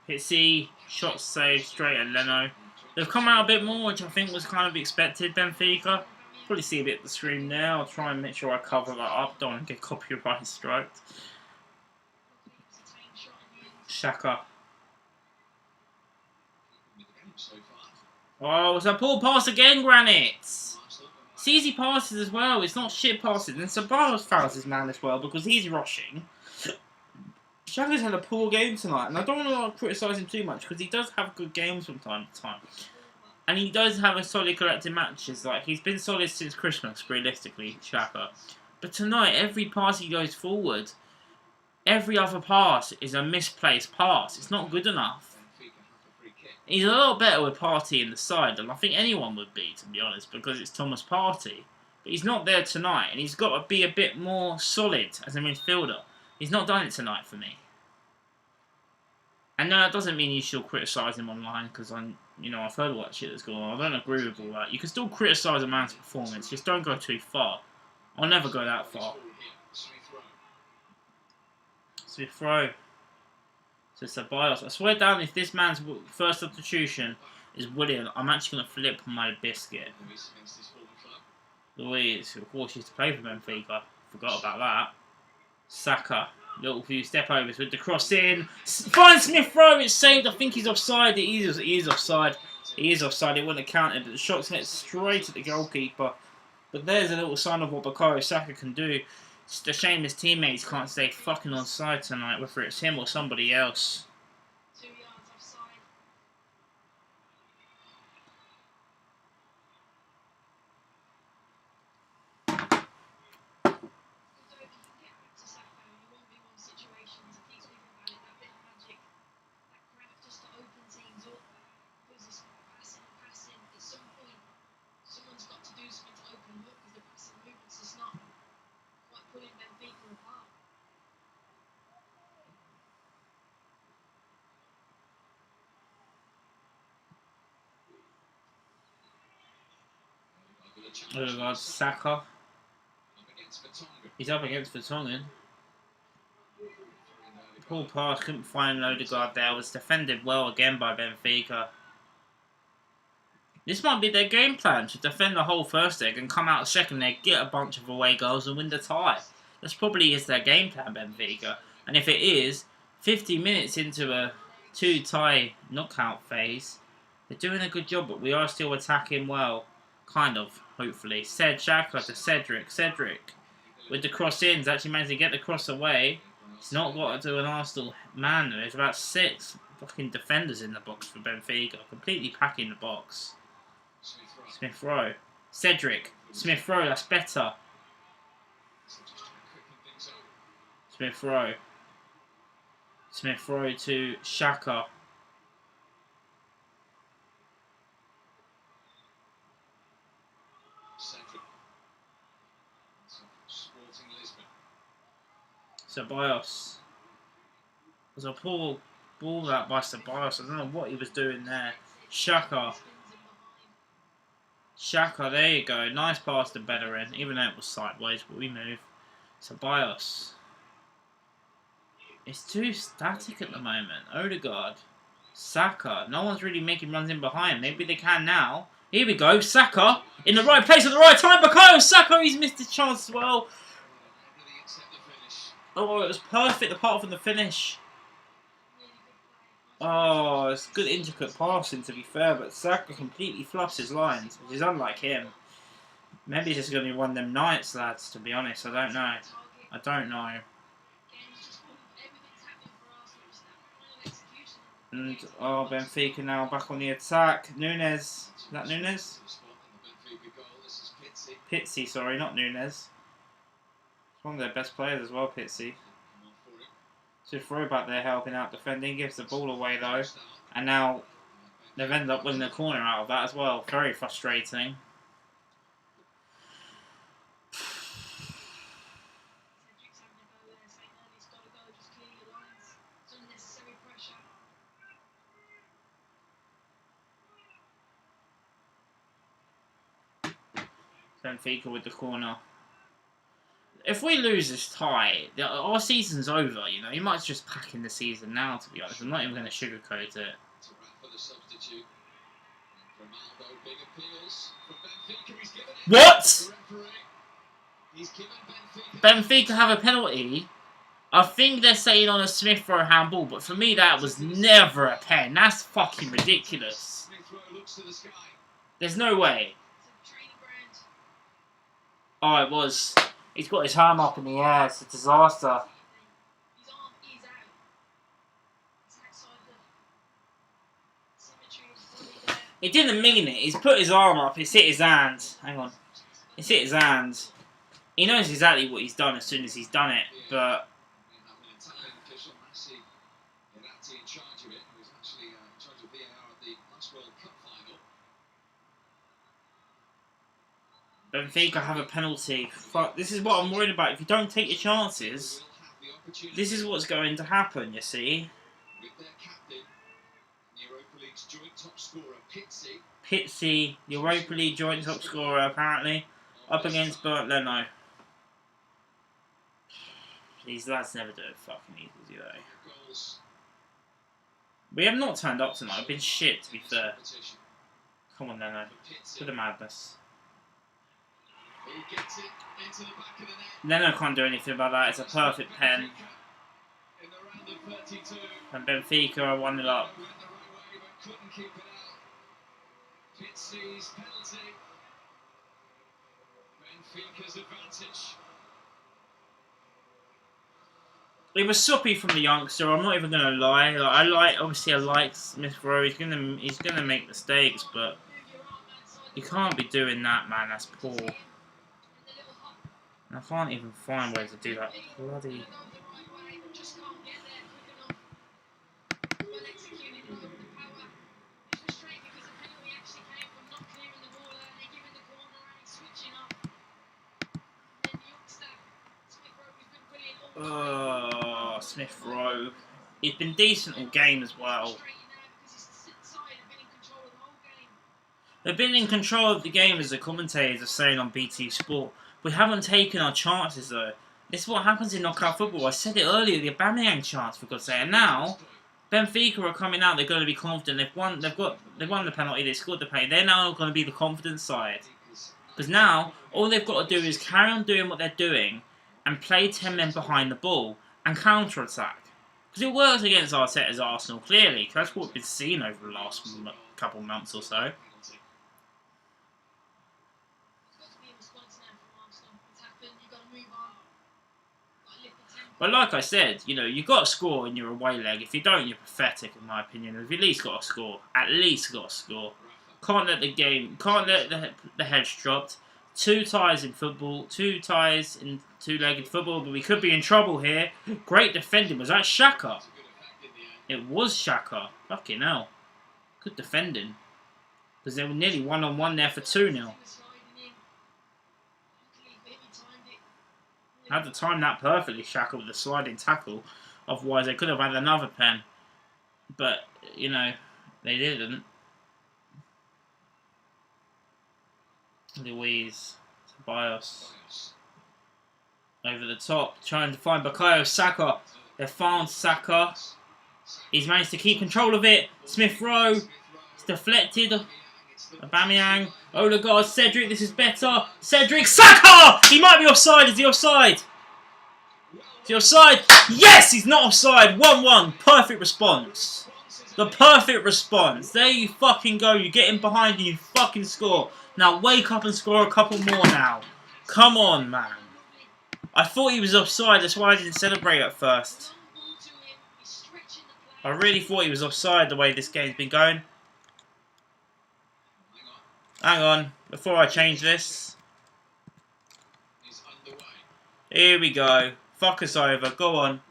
Hit C, shot saved straight at Leno. They've come out a bit more, which I think was kind of expected, Benfica. Probably see a bit of the stream now. I'll try and make sure I cover that up. Don't want to get copyright striked. Shaka. Oh, it's a poor pass again, Granite. It's easy passes as well. It's not shit passes. And Sabalos fouls his man as well because he's rushing. Xhaka's had a poor game tonight, and I don't want to criticise him too much because he does have good games from time to time. And he does have a solid collective matches. Like, he's been solid since Christmas, realistically, Xhaka. But tonight, every pass he goes forward, every other pass is a misplaced pass. It's not good enough. He's a lot better with Partey in the side than I think anyone would be, to be honest, because it's Thomas Partey. But he's not there tonight, and he's got to be a bit more solid as a midfielder. He's not done it tonight for me. And no, that doesn't mean you should criticise him online, because I've heard all that shit that's going on. I don't agree with all that. You can still criticise a man's performance, just don't go too far. I'll never go that far. Smith Rowe. So Ceballos. I swear down, if this man's first substitution is Willian, I'm actually going to flip my biscuit. Luis, of course, used to play for Benfica. Forgot about that. Saka. Little few step overs with the cross in. Finds Smith Rowe. It's saved. I think he's offside. He is offside. He is offside. It wouldn't have counted, but the shot's hit straight at the goalkeeper. But there's a little sign of what Bukayo Saka can do. It's a shame his teammates can't stay fucking onside tonight, whether it's him or somebody else. 2 yards offside. Although if you can get back to Saka, you won't be one situations. I keep speaking about it, that bit of magic, that craft just to open teams up. Because it's passing. At some point, someone's got to do something to open them up because the passing movements is not quite pulling Benfica apart. Odegaard, Saka. He's up against Vertonghen. Paul Pass couldn't find Odegaard there. Was defended well again by Benfica. This might be their game plan, to defend the whole first leg and come out second leg, get a bunch of away goals and win the tie. That's probably is their game plan, Benfica. And if it is, 50 minutes into a 2-tie knockout phase, they're doing a good job, but we are still attacking well. Kind of, hopefully. Xhaka to Cedric. Cedric, with the cross-ins, actually managed to get the cross away. He's not got to do an Arsenal man. There's about 6 fucking defenders in the box for Benfica. Completely packing the box. Smith Rowe. Cedric. Smith Rowe, that's better. Smith Rowe. Smith Rowe to Xhaka. Ceballos. There's a poor ball that by Ceballos. I don't know what he was doing there. Xhaka. Xhaka, there you go. Nice pass to Bellerin, even though it was sideways, but we move. Ceballos. It's too static at the moment. Odegaard. Saka. No one's really making runs in behind. Maybe they can now. Here we go. Saka. In the right place at the right time. Bukayo Saka. He's missed his chance as well. Oh, it was perfect apart from the finish. Oh, it's good intricate passing to be fair, but Saka completely fluffs his lines, which is unlike him. Maybe he's just going to be one of them nights, lads, to be honest. I don't know. I don't know. And, oh, Benfica now back on the attack. Nunes. Is that Nunes? Pizzi, sorry, not Nunes. It's one of their best players as well, Pizzi. So throw back there helping out defending, gives the ball away though. And now they've ended up winning the corner out of that as well. Very frustrating. Benfica with the corner. If we lose this tie, our season's over, you know. You might just pack in the season now, to be honest. I'm not even going to sugarcoat it. What? Benfica have a penalty. I think they're saying on a Smith Rowe handball, but for me that was never a pen. That's fucking ridiculous. There's no way. Oh, it was. He's got his arm up in the air. It's a disaster. He didn't mean it. He's put his arm up. It's hit his hand. Hang on. It's hit his hand. He knows exactly what he's done as soon as he's done it, but... Benfica have a penalty. Fuck, this is what I'm worried about. If you don't take your chances, this is what's going to happen, you see. Pitsy, Europa League joint top scorer, apparently, up against Bert Leno. These lads never do it fucking easy, do they? We have not turned up tonight. I've been shit, to be fair. Come on, Leno. To the madness. Leno can't do anything about that. It's a perfect pen. And Benfica are 1-0 up. It was soppy from the youngster. I'm not even gonna lie. Obviously, I like Smith Rowe. He's gonna make mistakes, but you can't be doing that, man. That's poor. I can't even find ways to do that. Bloody. Oh, Smith Rowe. He's been decent all game as well. They've been in control of the game, as the commentators are saying on BT Sport. We haven't taken our chances though. This is what happens in knockout football. I said it earlier, the Aubameyang chance, for God's sake. And now, Benfica are coming out. They're going to be confident. They've won the penalty. They scored the penalty. They're now going to be the confident side. Because now all they've got to do is carry on doing what they're doing and play 10 men behind the ball and counter attack. Because it works against Arteta's Arsenal clearly. That's what we've been seeing over the last couple months or so. But like I said, you know, you've got to score in your away leg. If you don't, you're pathetic, in my opinion. You've at least got to score. At least got to score. Can't let the heads dropped. 2 ties in football. 2 ties in two-legged football. But we could be in trouble here. Great defending. Was that Xhaka? It was Xhaka. Fucking hell. Good defending. Because they were nearly 1-on-1 there for 2-0. Had to time that perfectly, Xhaka, with the sliding tackle. Otherwise, they could have had another pen. But, you know, they didn't. Luis Ceballos. Over the top, trying to find Bukayo Saka. They've found Saka. He's managed to keep control of it. Smith Rowe. It's deflected. Aubameyang. Odegaard. Cedric. This is better. Cedric. Saka! He might be offside. Is he offside? Is he offside? Yes! He's not offside. 1-1. Perfect response. The perfect response. There you fucking go. You get in behind you. You fucking score. Now wake up and score a couple more now. Come on, man. I thought he was offside. That's why I didn't celebrate at first. I really thought he was offside the way this game's been going. Hang on, before I change this. Here we go. Fuck us over. Go on.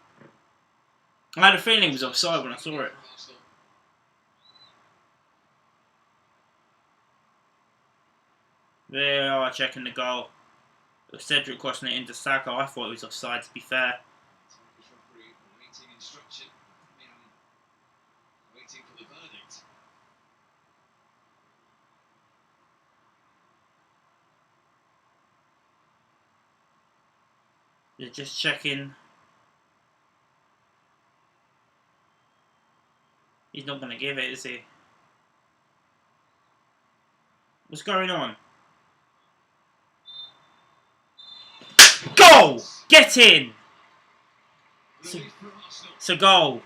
I had a feeling he was offside when I saw it. They are checking the goal. Cedric crossing it into Saka. I thought it was offside, to be fair. They're just checking. He's not going to give it, is he? What's going on? Goal! Get in! It's a goal.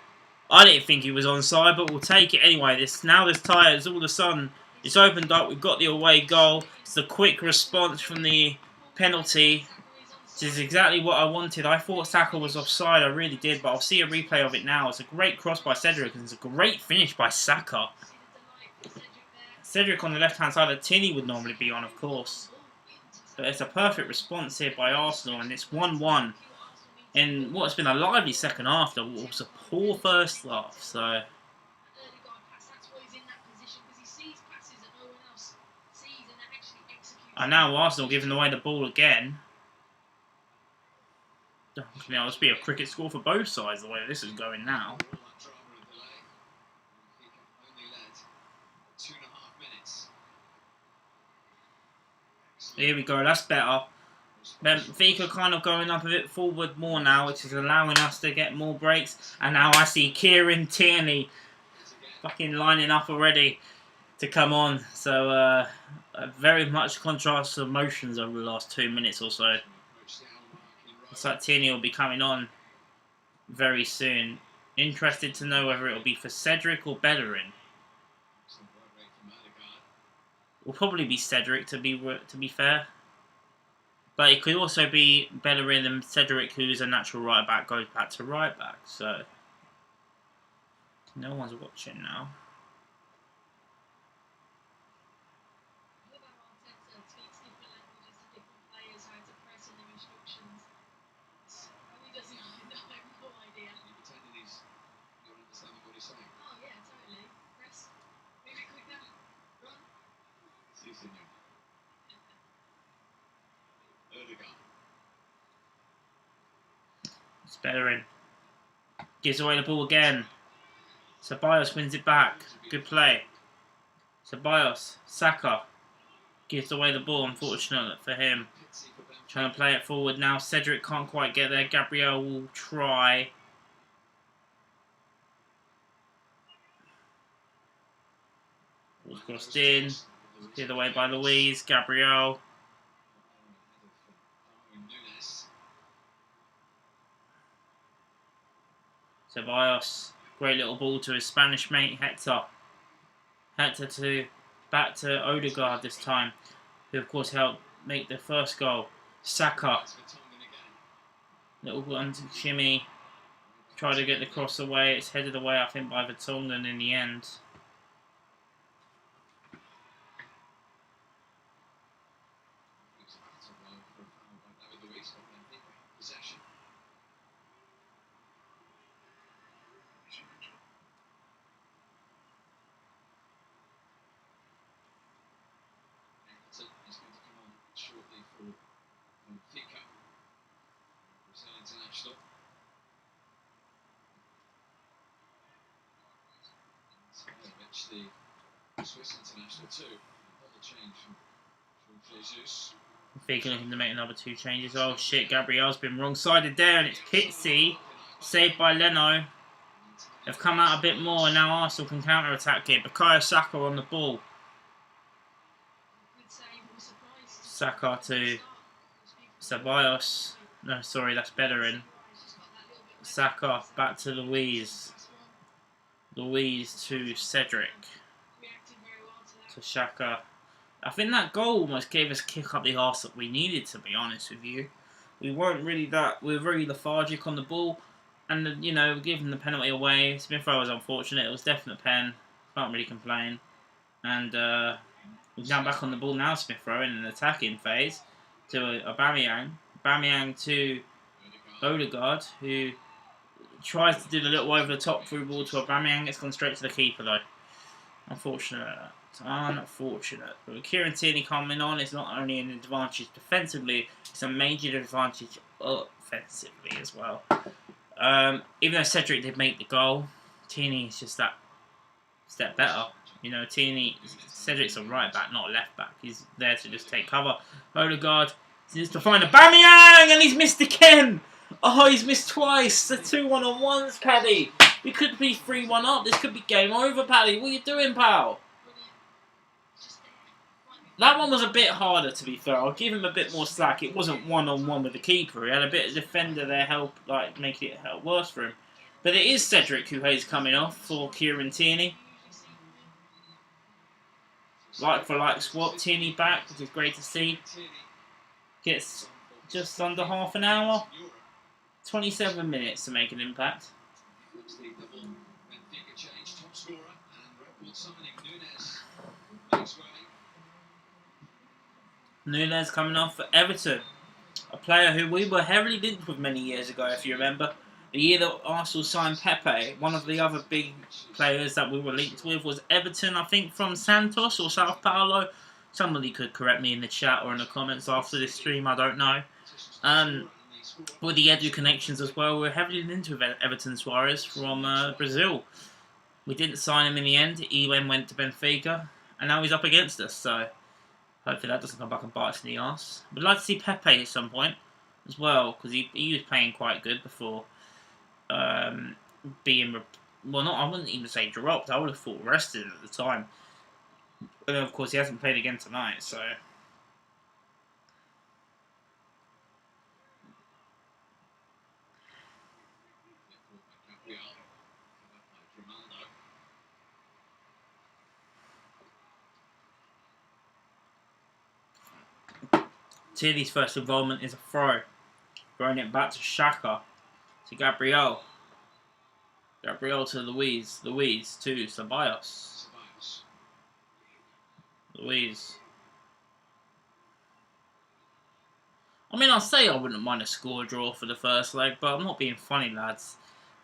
I didn't think he was onside, but we'll take it anyway. Now this tires all of a sudden. It's opened up. We've got the away goal. It's the quick response from the penalty. This is exactly what I wanted. I thought Saka was offside. I really did, but I'll see a replay of it now. It's a great cross by Cedric and it's a great finish by Saka. Cedric on the left-hand side that Tierney would normally be on, of course. But it's a perfect response here by Arsenal, and it's 1-1 in what's been a lively second half, though what was a poor first half. So, and now Arsenal giving away the ball again. You know, this be a cricket score for both sides the way this is going now. Here we go, that's better. Benfica kind of going up a bit forward more now, which is allowing us to get more breaks. And now I see Kieran Tierney fucking lining up already to come on. So, very much contrast of emotions over the last 2 minutes or so. Looks like Tierney will be coming on very soon. Interested to know whether it will be for Cedric or Bellerin. Will probably be Cedric to be fair. But it could also be Bellerin and Cedric, who's a natural right back, goes back to right back. So no one's watching now. It's Bellerin. Gives away the ball again. Ceballos wins it back. Good play. Ceballos. Saka. Gives away the ball, unfortunate for him. Trying to play it forward now. Cedric can't quite get there. Gabriel will try. Ball's crossed in. Cleared away by Luis. Gabriel. Ceballos, great little ball to his Spanish mate Hector. Hector back to Odegaard this time, who of course helped make the first goal. Saka, little one shimmy, tried to get the cross away. It's headed away, I think, by Vertonghen in the end. Is going to come on shortly for Benfica, Brazil international. The Swiss international too. Double change from Jesus. Benfica looking to make another 2 changes. Oh shit, Gabriel's been wrong-sided there, and it's Pizzi, saved by Leno. They've come out a bit more, and now Arsenal can counter-attack it. Bukayo Saka on the ball. Saka to Ceballos. No, sorry, that's Bellerin. Saka back to Luis. Luis to Cedric. To Xhaka. I think that goal almost gave us kick up the arse that we needed, to be honest with you. We weren't really that. We were very lethargic on the ball. And, you know, giving the penalty away. Smith Rowe was unfortunate. It was definite pen. Can't really complain. And, he's now back on the ball now, Smith Rowe, in an attacking phase to Aubameyang. Aubameyang to Odegaard, who tries to do the little over-the-top through ball to Aubameyang. It's gone straight to the keeper, though. Unfortunate. Unfortunate. But with Kieran Tierney coming on, it's not only an advantage defensively, it's a major advantage offensively as well. Even though Cedric did make the goal, Tierney is just that step better. You know, Cedric's a right back, not a left back. He's there to just take cover. Odegaard seems to find Aubameyang, and he's missed again. Oh, he's missed twice. The 2 1-on-1s, Paddy. We could be 3-1 up. This could be game over, Paddy. What are you doing, pal? That one was a bit harder, to be fair. I'll give him a bit more slack. It wasn't 1-on-1 with the keeper. He had a bit of defender there help, like, make it worse for him. But it is Cedric who is coming off for Kieran Tierney. Like for like swap, Tierney back, which is great to see. Gets just under half an hour. 27 minutes to make an impact. Makes way. Nunes coming off for Everton. A player who we were heavily linked with many years ago, if you remember. The year that Arsenal signed Pepe, one of the other big players that we were linked with was Everton, I think, from Santos or Sao Paulo. Somebody could correct me in the chat or in the comments after this stream, I don't know. With the Edu connections as well, we're heavily linked with Everton Suarez from Brazil. We didn't sign him in the end. He went to Benfica, and now he's up against us, so hopefully that doesn't come back and bite us in the arse. We'd like to see Pepe at some point as well, because he was playing quite good before being... Well, not, I wouldn't even say dropped. I would have thought rested at the time. And of course, he hasn't played again tonight, so... Tierney's first involvement is a throw. Throwing it back to Xhaka. To Gabriel. Gabriel to Luis. Luis to Ceballos. Luis. I mean, I'll say I wouldn't mind a score draw for the first leg, but I'm not being funny, lads.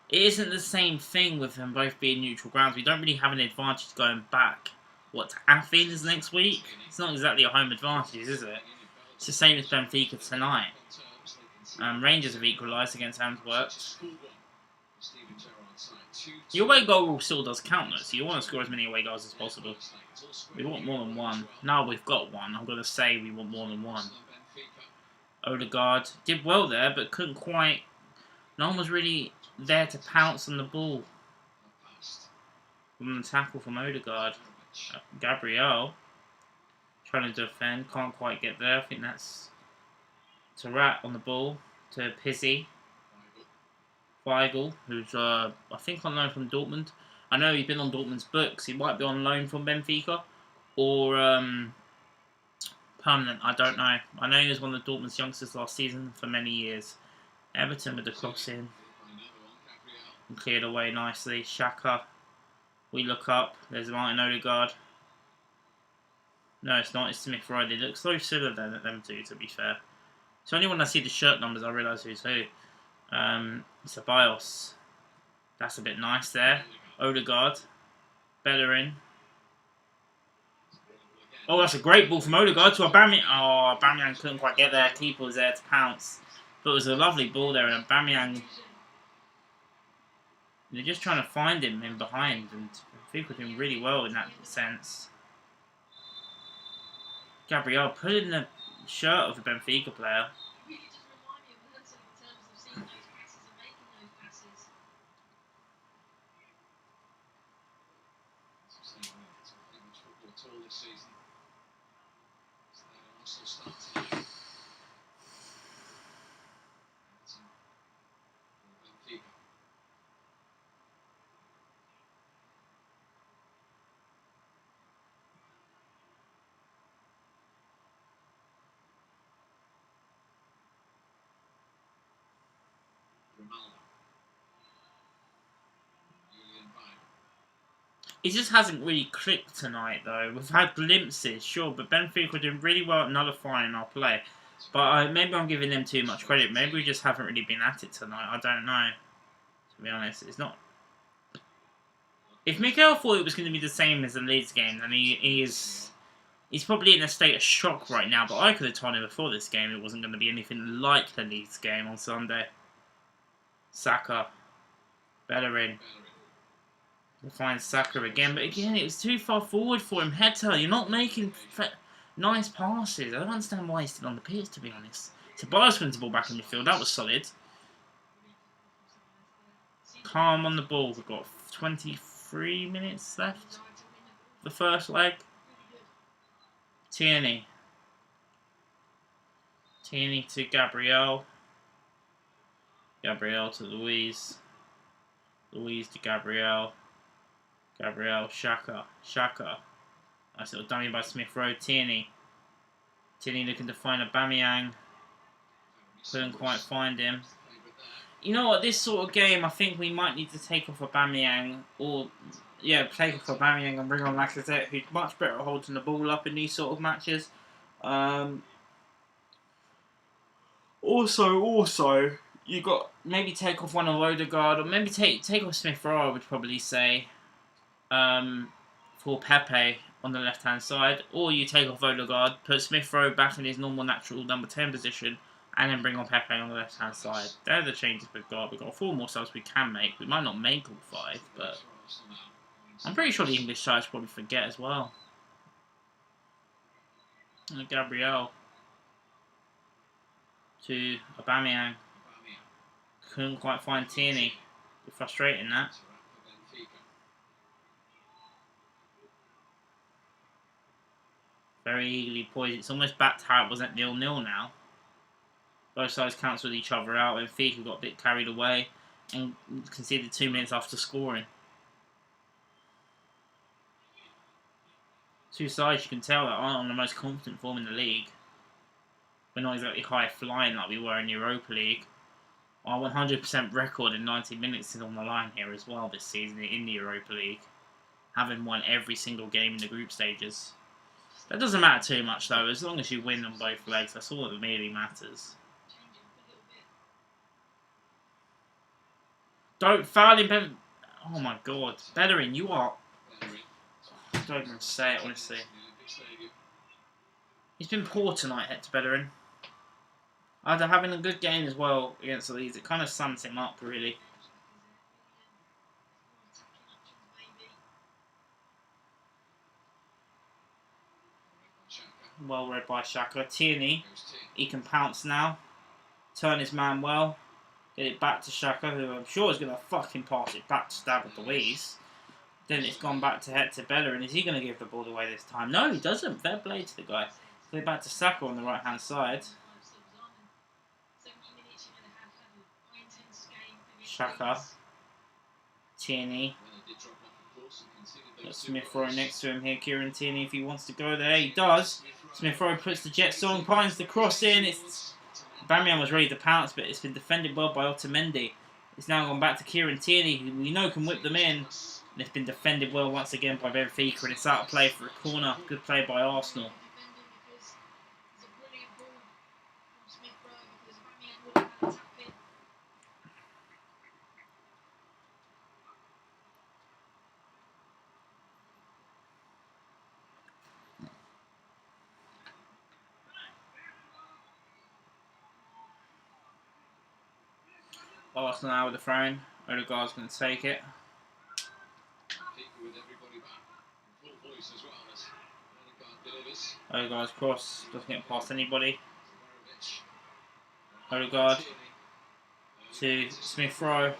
It isn't the same thing with them both being neutral grounds. We don't really have an advantage going back. What, to Athens next week? It's not exactly a home advantage, is it? It's the same as Benfica tonight. Rangers have equalised against Antwerp. The away goal still does count though, so you want to score as many away goals as possible. We want more than one. Now we've got one. I'm going to say we want more than one. Odegaard did well there, but couldn't quite... No one was really there to pounce on the ball. From the tackle from Odegaard. Gabriel trying to defend, can't quite get there. I think that's Tarat on the ball to Pizzi. Weigl, who's I think on loan from Dortmund. I know he's been on Dortmund's books. He might be on loan from Benfica or permanent. I don't know. I know he was one of Dortmund's youngsters last season for many years. Everton with the cross in and cleared away nicely. Xhaka. We look up. There's Martin Odegaard. No, it's not. It's Smith Rowe. They look so similar than them two, to be fair. So only when I see the shirt numbers, I realise who's who. Ceballos. That's a bit nice there. Odegaard. Bellerin. Oh, that's a great ball from Odegaard to Aubameyang. Oh, Aubameyang couldn't quite get there. Keeper was there to pounce. But it was a lovely ball there, and Aubameyang... They're just trying to find him in behind, and I think we're doing really well in that sense. Gabriel pulling the shirt of the Benfica player. Really does remind me of Herzog in terms of seeing those passes and making those passes. Pretty much football tour this season. So they also start tonight. Benfica. It just hasn't really clicked tonight, though. We've had glimpses, sure, but Benfica are doing really well at nullifying our play. But maybe I'm giving them too much credit. Maybe we just haven't really been at it tonight. I don't know. To be honest, it's not... If Miguel thought it was going to be the same as the Leeds game, then he's probably in a state of shock right now. But I could have told him before this game it wasn't going to be anything like the Leeds game on Sunday. Saka. Bellerin. We'll find Saka again, but again, it was too far forward for him. Heta, you're not making nice passes. I don't understand why he's still on the pitch, to be honest. Tobias wins the ball back in midfield. That was solid. Calm on the ball. We've got 23 minutes left. The first leg. Tierney. Tierney to Gabriel. Gabriel to Luis. Luis to Gabriel. Gabriel, Xhaka. Xhaka. Nice little dummy by Smith Rowe. Tierney. Tierney looking to find Aubameyang. Couldn't quite find him. You know what, this sort of game, I think we might need to take off Aubameyang or take off Aubameyang and bring on Lacazette, who's much better at holding the ball up in these sort of matches. Also, you got maybe take off one of Odegaard, or maybe take off Smith Rowe. I would probably say, for Pepe on the left hand side, or you take off Odegaard, put Smith Rowe back in his normal natural number 10 position, and then bring on Pepe on the left hand side. They're the changes we've got. We've got 4 more subs we can make. We might not make all 5, but I'm pretty sure the English sides probably forget as well. And Gabriel to Aubameyang. Couldn't quite find Tierney. Frustrating that. Very eagerly poised. It's almost back to how it was at 0-0 now. Both sides cancelled each other out. Benfica got a bit carried away and conceded 2 minutes after scoring. Two sides you can tell that aren't on the most confident form in the league. We're not exactly high flying like we were in Europa League. Our 100% record in 90 minutes is on the line here as well this season in the Europa League, having won every single game in the group stages. That doesn't matter too much though, as long as you win on both legs, that's all that really matters. Don't foul him, oh my god, Bellerin, you are... I don't even say it honestly. He's been poor tonight, Hector Bellerin. After having a good game as well against the Leeds, it kind of sums him up really. Well read by Xhaka. Tierney, he can pounce now. Turn his man well. Get it back to Xhaka, who I'm sure is going to fucking pass it back to David Luiz. Then it's gone back to Hector Bellerin. Is he going to give the ball away this time? No, he doesn't. Fair play to the guy. Play back to Saka on the right hand side. Xhaka. Tierney. Got Smith Rowe next to him here. Kieran Tierney, if he wants to go there, he does. Smith Rowe puts the jet song, finds the cross in. It's Aubameyang was ready to pounce, but it's been defended well by Otamendi. It's now gone back to Kieran Tierney, who we know can whip them in. And it's been defended well once again by Benfica, and it's out of play for a corner. Good play by Arsenal. Arsenal now with the throw-in. Odegaard's going to take it. Odegaard's cross doesn't get past anybody. Odegaard to Smith Rowe.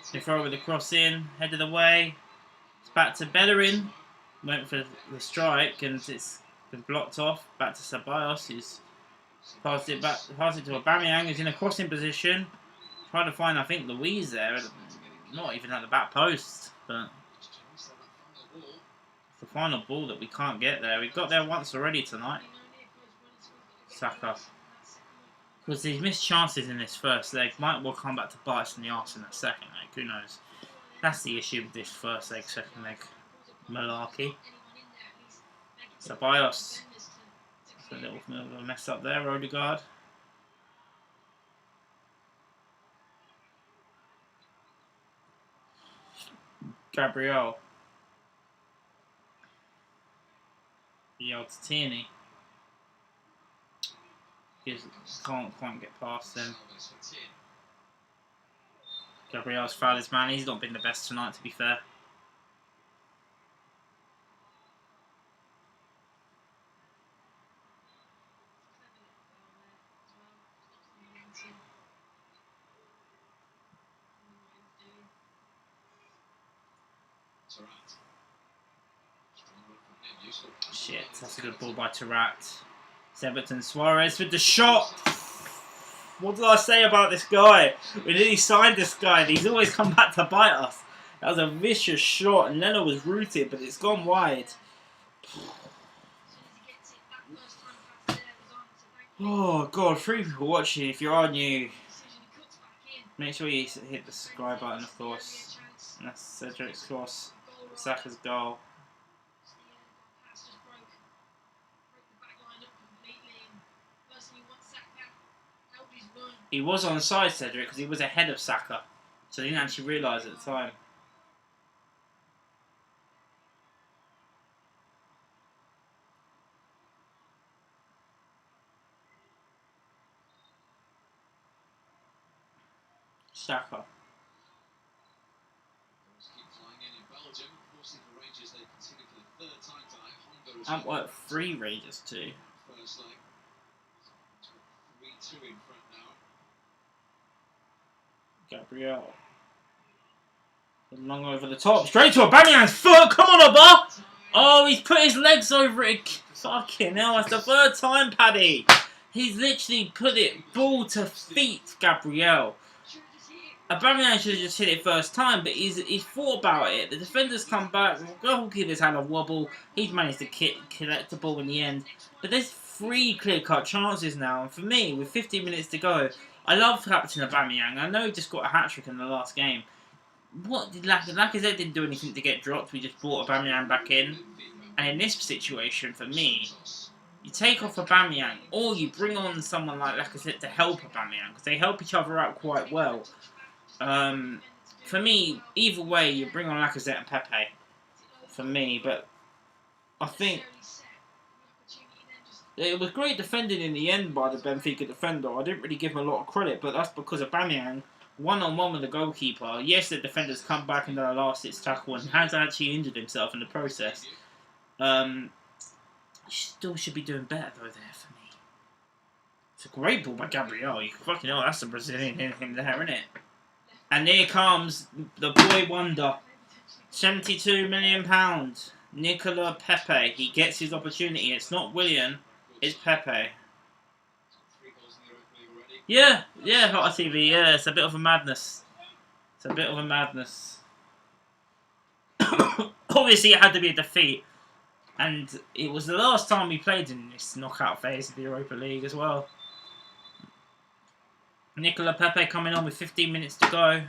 Smith Rowe with the cross in, headed away. It's back to Bellerin. Went for the strike and it's been blocked off. Back to Ceballos, who's passed it to Aubameyang, who's in a crossing position. Trying to find, I think, Luiz there. Not even at the back post, but it's the final ball that we can't get there. We've got there once already tonight. Saka. Because these missed chances in this first leg might well come back to bite us in the arse in the second leg. Who knows? That's the issue with this first leg, second leg malarkey. Ceballos. That's a little mess up there, Odegaard. Gabriel. Yelled to Tierney. Can't quite get past him. Gabriel's fouled his man. He's not been the best tonight, to be fair. Shit, that's a good ball by Tarat. Everton Suarez with the shot. What did I say about this guy? We nearly signed this guy and he's always come back to bite us. That was a vicious shot and Leno was rooted, but it's gone wide. Oh god, 3 people watching. If you are new, make sure you hit the subscribe button, of course. And that's Cedric's cross. Saka's goal. Pass just broke the back line up completely, and personally want Saka help his run. He was on side, Cedric, because he was ahead of Saka. So he didn't actually realise at the time. Saka. And what, 3 Rangers too? Gabriel. Long over the top. Straight to Aubameyang's foot. Come on, Abba. Oh, he's put his legs over it. Fucking hell, that's the 3rd time, Paddy. He's literally put it ball to feet, Gabriel. Aubameyang should have just hit it first time, but he's thought about it. The defender's come back. The goalkeeper's had a wobble. He's managed to collect the ball in the end. But there's 3 clear-cut chances now. And for me, with 15 minutes to go, I love Captain Aubameyang. I know he just got a hat-trick in the last game. What did Lacazette didn't do anything to get dropped. We just brought Aubameyang back in. And in this situation, for me, you take off Aubameyang, or you bring on someone like Lacazette to help Aubameyang, because they help each other out quite well. For me, either way, you bring on Lacazette and Pepe. For me, but I think it was great defending in the end by the Benfica defender. I didn't really give him a lot of credit, but that's because Aubameyang, one-on-one with the goalkeeper. Yes, the defender's come back and done a last-ditch tackle and has actually injured himself in the process. Still should be doing better though there for me. It's a great ball by Gabriel. You fucking hell, that's the Brazilian in him there, isn't it? And here comes the boy wonder. £72 million. Nicola Pepe. He gets his opportunity. It's not Willian, it's Pepe. Yeah, Hot TV, yeah, it's a bit of a madness. Obviously, it had to be a defeat. And it was the last time we played in this knockout phase of the Europa League as well. Nicola Pepe coming on with 15 minutes to go.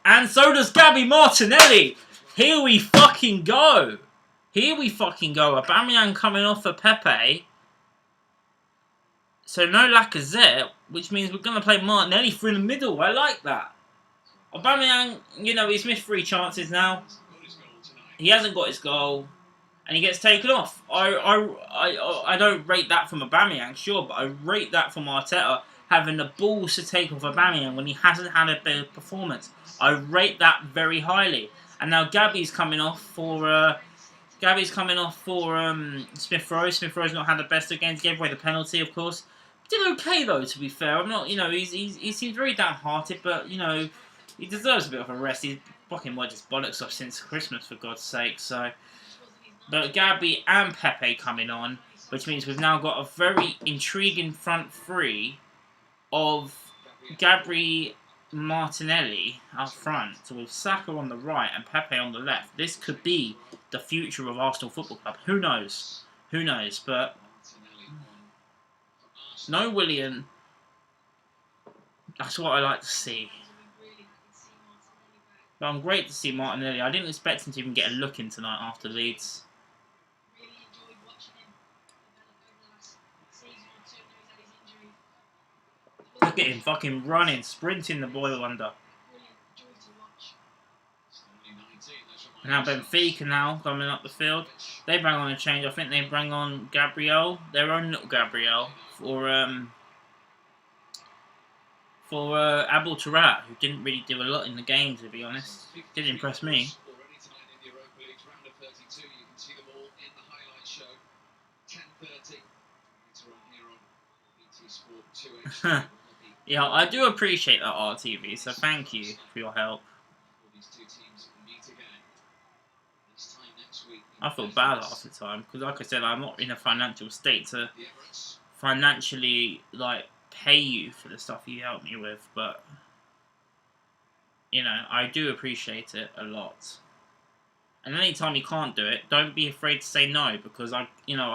And so does Gabby Martinelli. Here we fucking go. Aubameyang coming off for Pepe. So no Lacazette, which means we're going to play Martinelli through the middle. I like that. Aubameyang, he's missed 3 chances now. He hasn't got his goal. And he gets taken off. I don't rate that from Aubameyang, sure, but I rate that from Arteta having the balls to take off Aubameyang when he hasn't had a better performance. I rate that very highly. And now Gabby's coming off for Smith Rowe. Smith Rowe's not had the best of games. Gave away the penalty, of course. Did okay though, to be fair. I'm not, he seems very downhearted, but he deserves a bit of a rest. He's fucking wedged his bollocks off since Christmas, for God's sake. So. But Gabby and Pepe coming on, which means we've now got a very intriguing front 3 of Gabby Martinelli up front. So with Saka on the right and Pepe on the left. This could be the future of Arsenal Football Club. Who knows? But no Willian. That's what I like to see. But I'm great to see Martinelli. I didn't expect him to even get a look in tonight after Leeds. Look at him fucking running, sprinting, the boy wonder. Now Benfica now coming up the field. They bring on a change. I think they bring on Gabriel, their own little Gabriel, for Abel Tarat, who didn't really do a lot in the game, to be honest. Didn't impress me. Yeah, I do appreciate that, RTV, so thank you for your help. I feel bad half the time, because like I said, I'm not in a financial state to financially, pay you for the stuff you help me with, but, I do appreciate it a lot. And anytime you can't do it, don't be afraid to say no, because I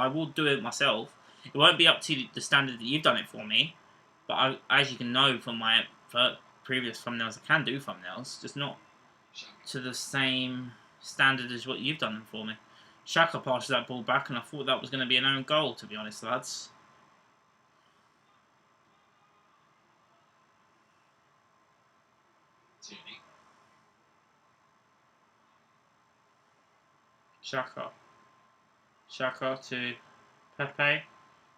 will do it myself. It won't be up to the standard that you've done it for me, but as you can know from my previous thumbnails, I can do thumbnails, just not to the same standard as what you've done for me. Xhaka passes that ball back, and I thought that was going to be an own goal, to be honest, lads. Tierney. Xhaka to Pepe.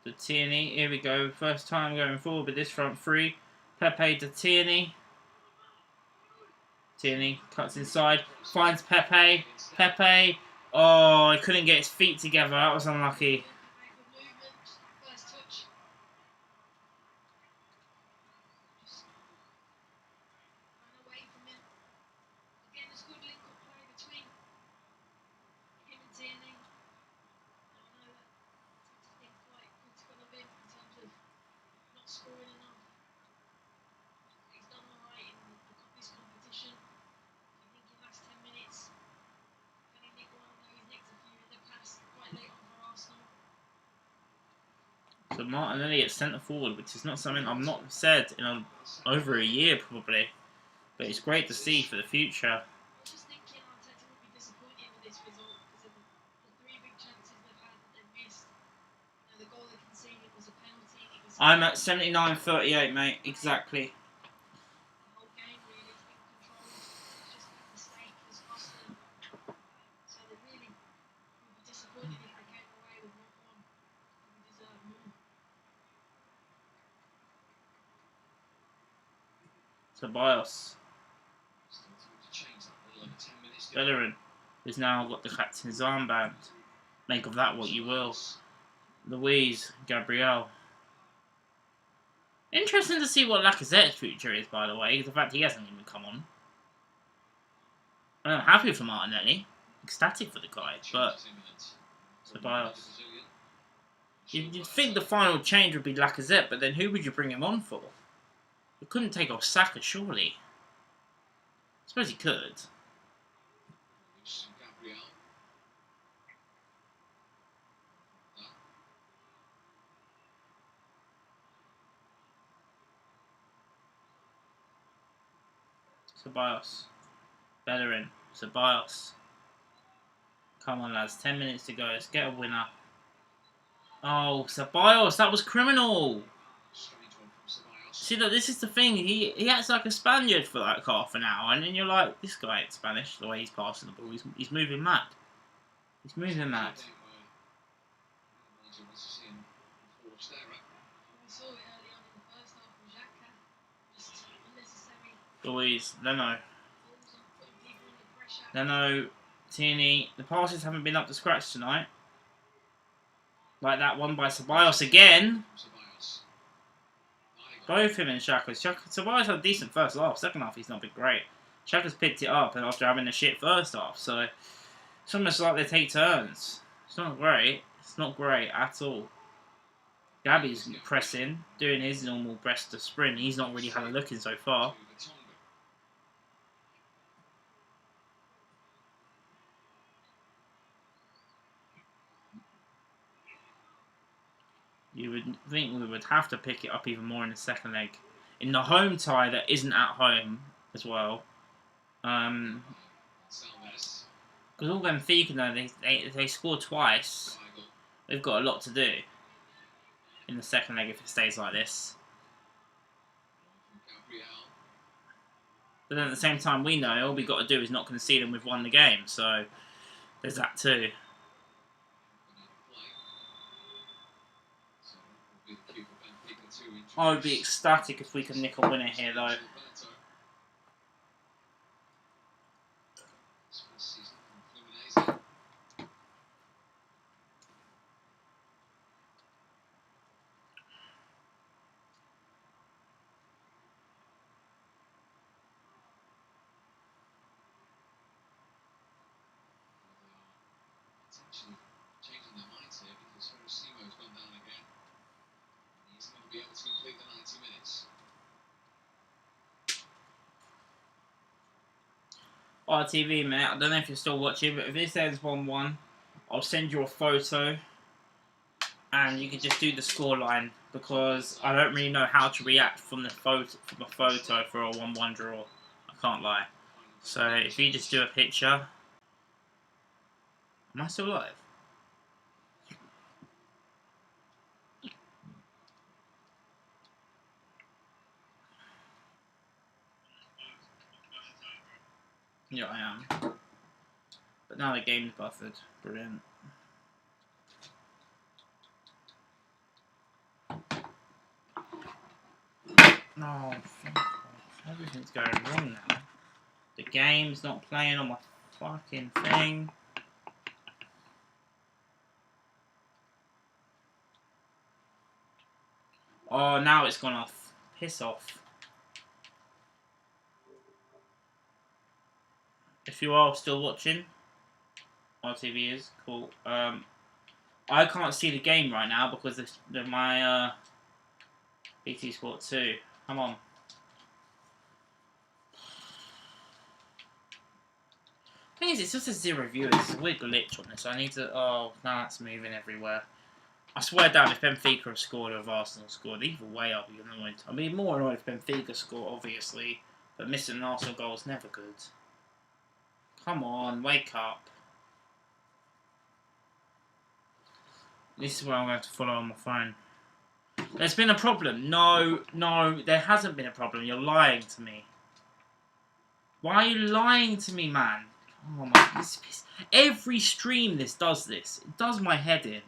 To Tierney. Here we go. First time going forward with this front three. Pepe to Tierney. Tierney cuts inside. Finds Pepe. Pepe. Oh, he couldn't get his feet together. That was unlucky. First touch. Just ran away from him. Again, there's good link up play between him and Tierney. Now, I know that it's been quite critical of him in terms of not scoring enough. He's done alright in this competition. I think in the last 10 minutes, can he nick one? I know he's nicked a few in the past, quite late on for Arsenal. So Martinelli at centre forward, which is not something I've not said in over a year probably. But it's great to see for the future. I just thinking Arteta would be disappointed with this result because of the three big chances they've had that they've missed. You know, the goal they conceded was a penalty. It was I'm at 79-38, mate. Exactly. the whole game really has been controlled. It's just that mistake has cost them. So they really would be disappointed if they came away with 1-1. They deserve more. Tobias. Still to change that a little over 10 minutes. Bellerin, who's now got the captain's armband. Make of that what you will. Louise, Gabriel. Interesting to see what Lacazette's future is, by the way. The fact he hasn't even come on. I'm happy for Martinelli. Ecstatic for the guy, but Tobias. You'd think the final change would be Lacazette, but then who would you bring him on for? You couldn't take off Saka, surely. I suppose he could. Gabriel. Ceballos. Bellerin. Ceballos. Come on, lads. 10 minutes to go. Let's get a winner. Oh, Ceballos. That was criminal. Strange one from Ceballos. See, look, this is the thing. He acts like a Spaniard for like half an hour, and then you're like, this guy ain't Spanish. The way he's passing the ball, he's moving mad. He's moving mad. Manager wants to see him forged there, right? We saw it early on in the first half from Xhaka. Just unnecessary Louise, Leno, falls and putting people under pressure. Leno, Tierney. The passes haven't been up to scratch tonight. Like that one by Ceballos again. Ceballos. Both him and Xhaka. Ceballos had a decent first half. Second half, he's not been great. Xhaka's picked it up and after having a shit first half. So it's almost like they take turns. It's not great. It's not great at all. Gabby's pressing, doing his normal breast to sprint. He's not really had a look in so far. You would think we would have to pick it up even more in the second leg. In the home tie that isn't at home as well. Because all Benfica know, they score twice. They've got a lot to do in the second leg if it stays like this. But then at the same time, we know all we've got to do is not concede and we've won the game. So there's that too. I would be ecstatic if we could nick a winner here, though. Actually changing their minds here because Hirosimo's gone down again. He's going to be able to complete the 90 minutes. RTV, mate, I don't know if you're still watching, but if this ends 1-1, I'll send you a photo and you can just do the scoreline because I don't really know how to react from a photo for a 1-1 draw. I can't lie. So if you just do a picture, Am I still alive? Yeah, I am. But now the game's buffered. Brilliant. No, everything's going wrong now. The game's not playing on my fucking thing. Oh, now it's gone off. Piss off. If you are still watching, RTV is cool. I can't see the game right now because of my BT Sport 2. Come on. Thing is, it's just a 0 viewers. It's a weird glitch on this. I need to. Oh, now that's moving everywhere. I swear down, if Benfica have scored or if Arsenal scored, either way I'll be annoyed. I'll be more annoyed if Benfica score, obviously, but missing an Arsenal goal is never good. Come on, wake up. This is where I'm going to follow on my phone. There's been a problem. No, there hasn't been a problem. You're lying to me. Why are you lying to me, man? Oh my, every stream does this. It does my head in. It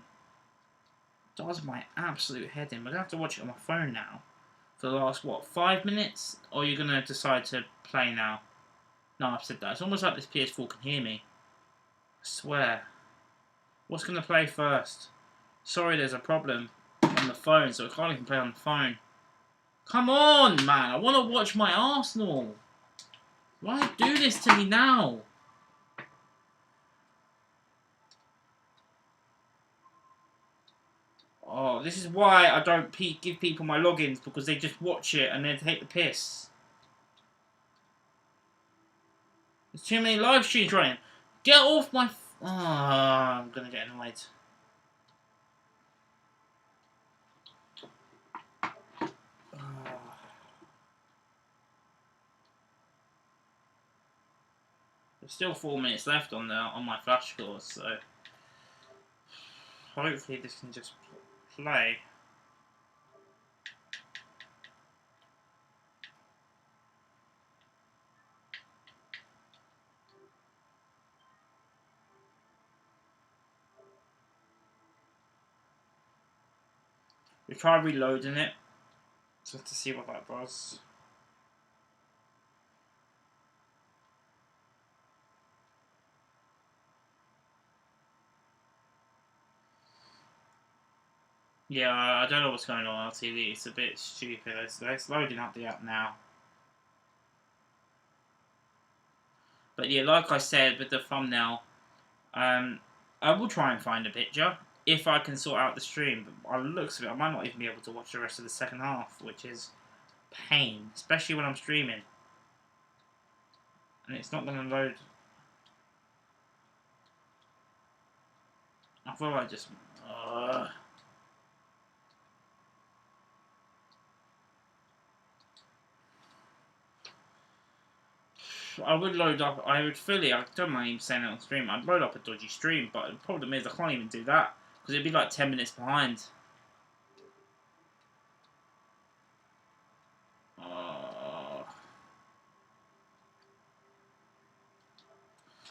does my absolute head in. I'm going to have to watch it on my phone now. For the last, what, 5 minutes? Or are you going to decide to play now? No, I've said that. It's almost like this PS4 can hear me. I swear. What's going to play first? Sorry, there's a problem on the phone, so I can't even play on the phone. Come on, man. I want to watch my Arsenal. Why do this to me now? Oh, this is why I don't give people my logins, because they just watch it and then take the piss. There's too many live streams running. Get off my... Oh, I'm going to get annoyed. There's still 4 minutes left on my flash scores, so hopefully this can just play. We tried reloading it just to see what that was. Yeah, I don't know what's going on RTV. It's a bit stupid. It's loading up the app now. But yeah, like I said with the thumbnail, I will try and find a picture if I can sort out the stream. But by the looks of it, I might not even be able to watch the rest of the second half, which is pain, especially when I'm streaming. And it's not going to load. I thought I just... I would load up, I don't mind even saying it on stream, I'd load up a dodgy stream, but the problem is I can't even do that, because it'd be like 10 minutes behind.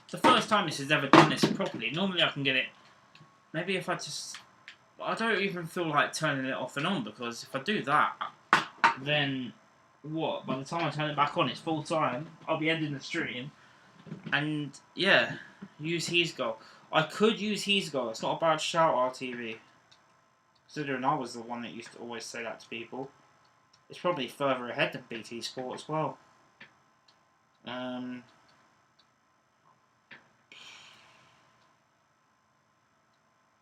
It's the first time this has ever done this properly. Normally I can get it, maybe if I just, I don't even feel like turning it off and on, because if I do that, then what, by the time I turn it back on it's full time, I'll be ending the stream. And yeah, use his goal. I could use his goal. It's not a bad shout, RTV. Considering I was the one that used to always say that to people. It's probably further ahead than BT Sport as well.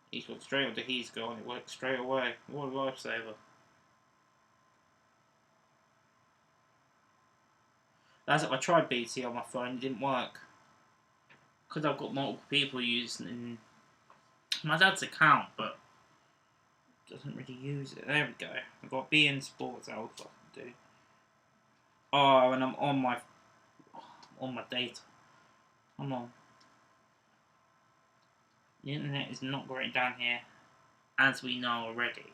He's got straight onto his goal and it worked straight away. What a lifesaver. I tried BT on my phone, it didn't work. Because I've got multiple people using my dad's account, but doesn't really use it. There we go. I've got BN Sports Alpha. Dude. Oh, and I'm on my data. Come on. The internet is not great down here, as we know already.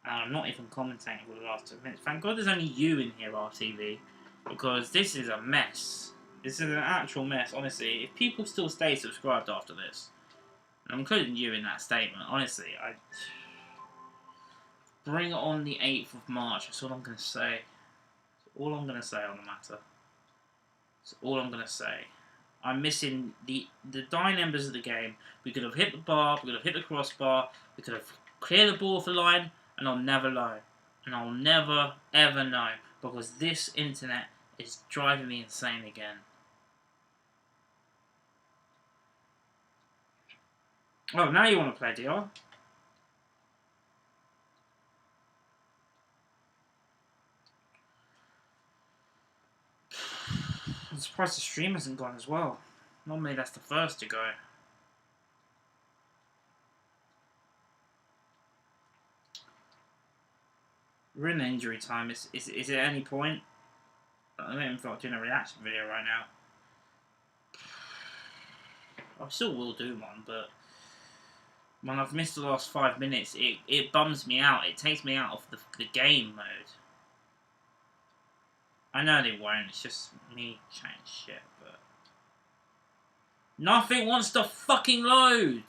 And I'm not even commentating for the last 2 minutes. Thank God there's only you in here, RTV, because this is a mess. This is an actual mess, honestly. If people still stay subscribed after this, and I'm including you in that statement, honestly, I bring on the 8th of March. That's all I'm going to say. That's all I'm going to say on the matter. That's all I'm going to say. I'm missing the dying embers of the game. We could have hit the bar, we could have hit the crossbar, we could have cleared the ball off the line, and I'll never know. And I'll never, ever know. Because this internet is driving me insane again. Oh, now you want to play, DR? I'm surprised the stream hasn't gone as well. Normally that's the first to go. We're in injury time. Is it at any point? I don't even feel like doing a reaction video right now. I still will do one, but when I've missed the last 5 minutes, it bums me out. It takes me out of the game mode. I know they won't. It's just me chatting shit, but nothing wants to fucking load.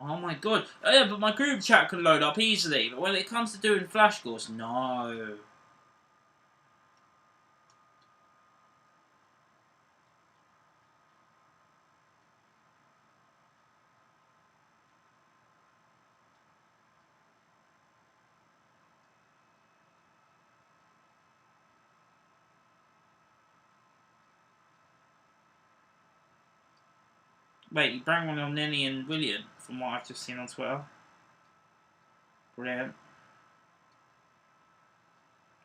Oh my god. Oh yeah, but my group chat can load up easily. But when it comes to doing flash scores, no. Wait, you bring one on Nenny and William, from what I've just seen on Twitter. Brilliant.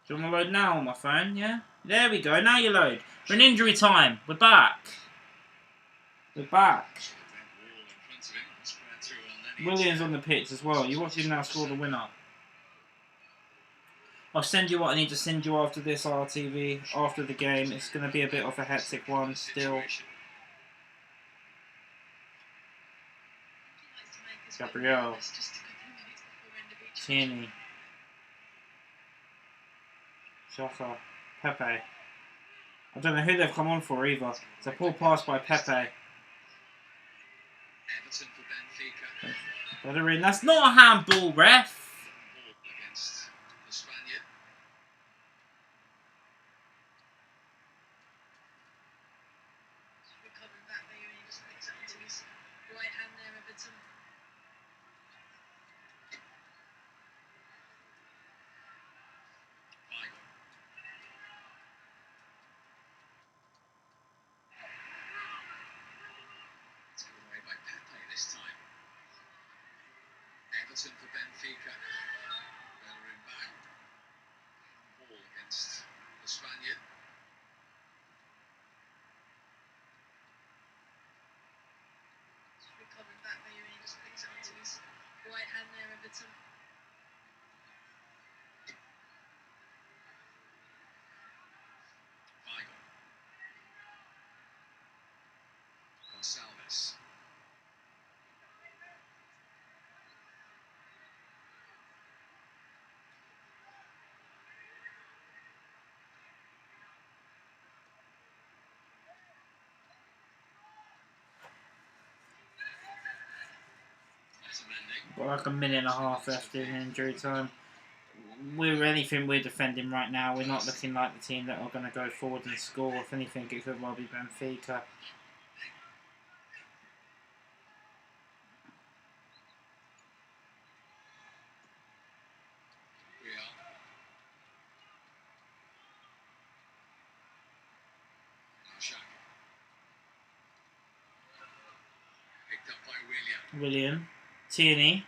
Do you want to load now on my phone, yeah? There we go, now you load. We're in injury time. We're back. We're back. Williams on the pitch as well. You watch him now score the winner. I'll send you what I need to send you after this, RTV, after the game. It's going to be a bit of a hectic one still. Gabriel. Tierney. Shaka. Pepe. I don't know who they've come on for either. It's a poor pass by Pepe. Bellerin. That's not a handball, ref. Everton for Benfica. Bellerin back. Ball against the Spaniard. Recovering back there, and he just picks it onto his right hand there, Everton. Weigl. Gonçalves. Got like a minute and a half left in injury time. Anything we're defending right now, we're not looking like the team that are going to go forward and score. If anything, it could well be Benfica. William. Tierney.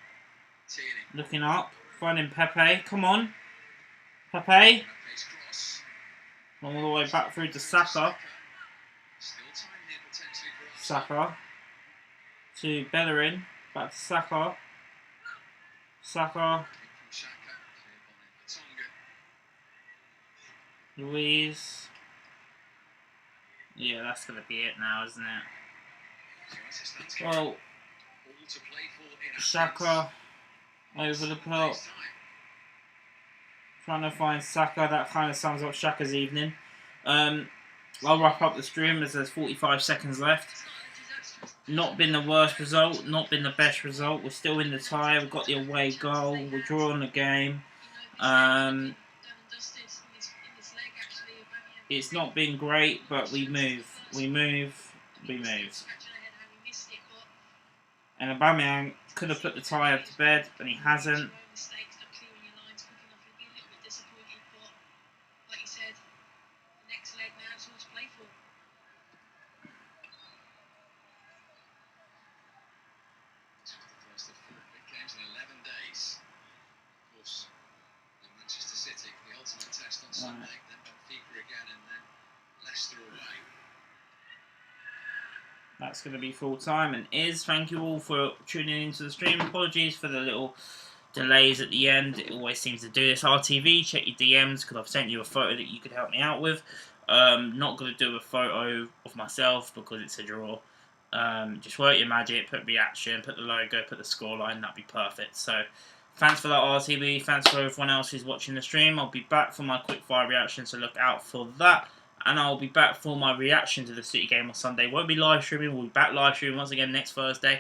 Looking up. Finding Pepe. Come on. Pepe. All the way back through to Saka. Saka. To Bellerin. Back to Saka. Saka. Luiz. Yeah, that's going to be it now, isn't it? So as it stands here, Well, all to play for in Saka over the plot. Trying to find Saka. That kind of sums up Shaka's evening. I'll wrap up the stream as there's 45 seconds left. Not been the worst result, not been the best result. We're still in the tie. We've got the away goal. We're drawing the game. It's not been great, but we move. We move. We move. And Aubameyang could have put the tie up to bed, but he hasn't. First of 4 big games in 11 days. Of course, Manchester City, the ultimate test on Sunday, then Benfica again, and then Leicester away. That's going to be full time and is. Thank you all for tuning into the stream. Apologies for the little delays at the end. It always seems to do this. RTV, check your DMs because I've sent you a photo that you could help me out with. Not going to do a photo of myself because it's a draw. Just work your magic, put reaction, put the logo, put the scoreline. That'd be perfect. So thanks for that, RTV. Thanks for everyone else who's watching the stream. I'll be back for my quick fire reaction, so look out for that. And I'll be back for my reaction to the City game on Sunday. Won't be live streaming. We'll be back live streaming once again next Thursday.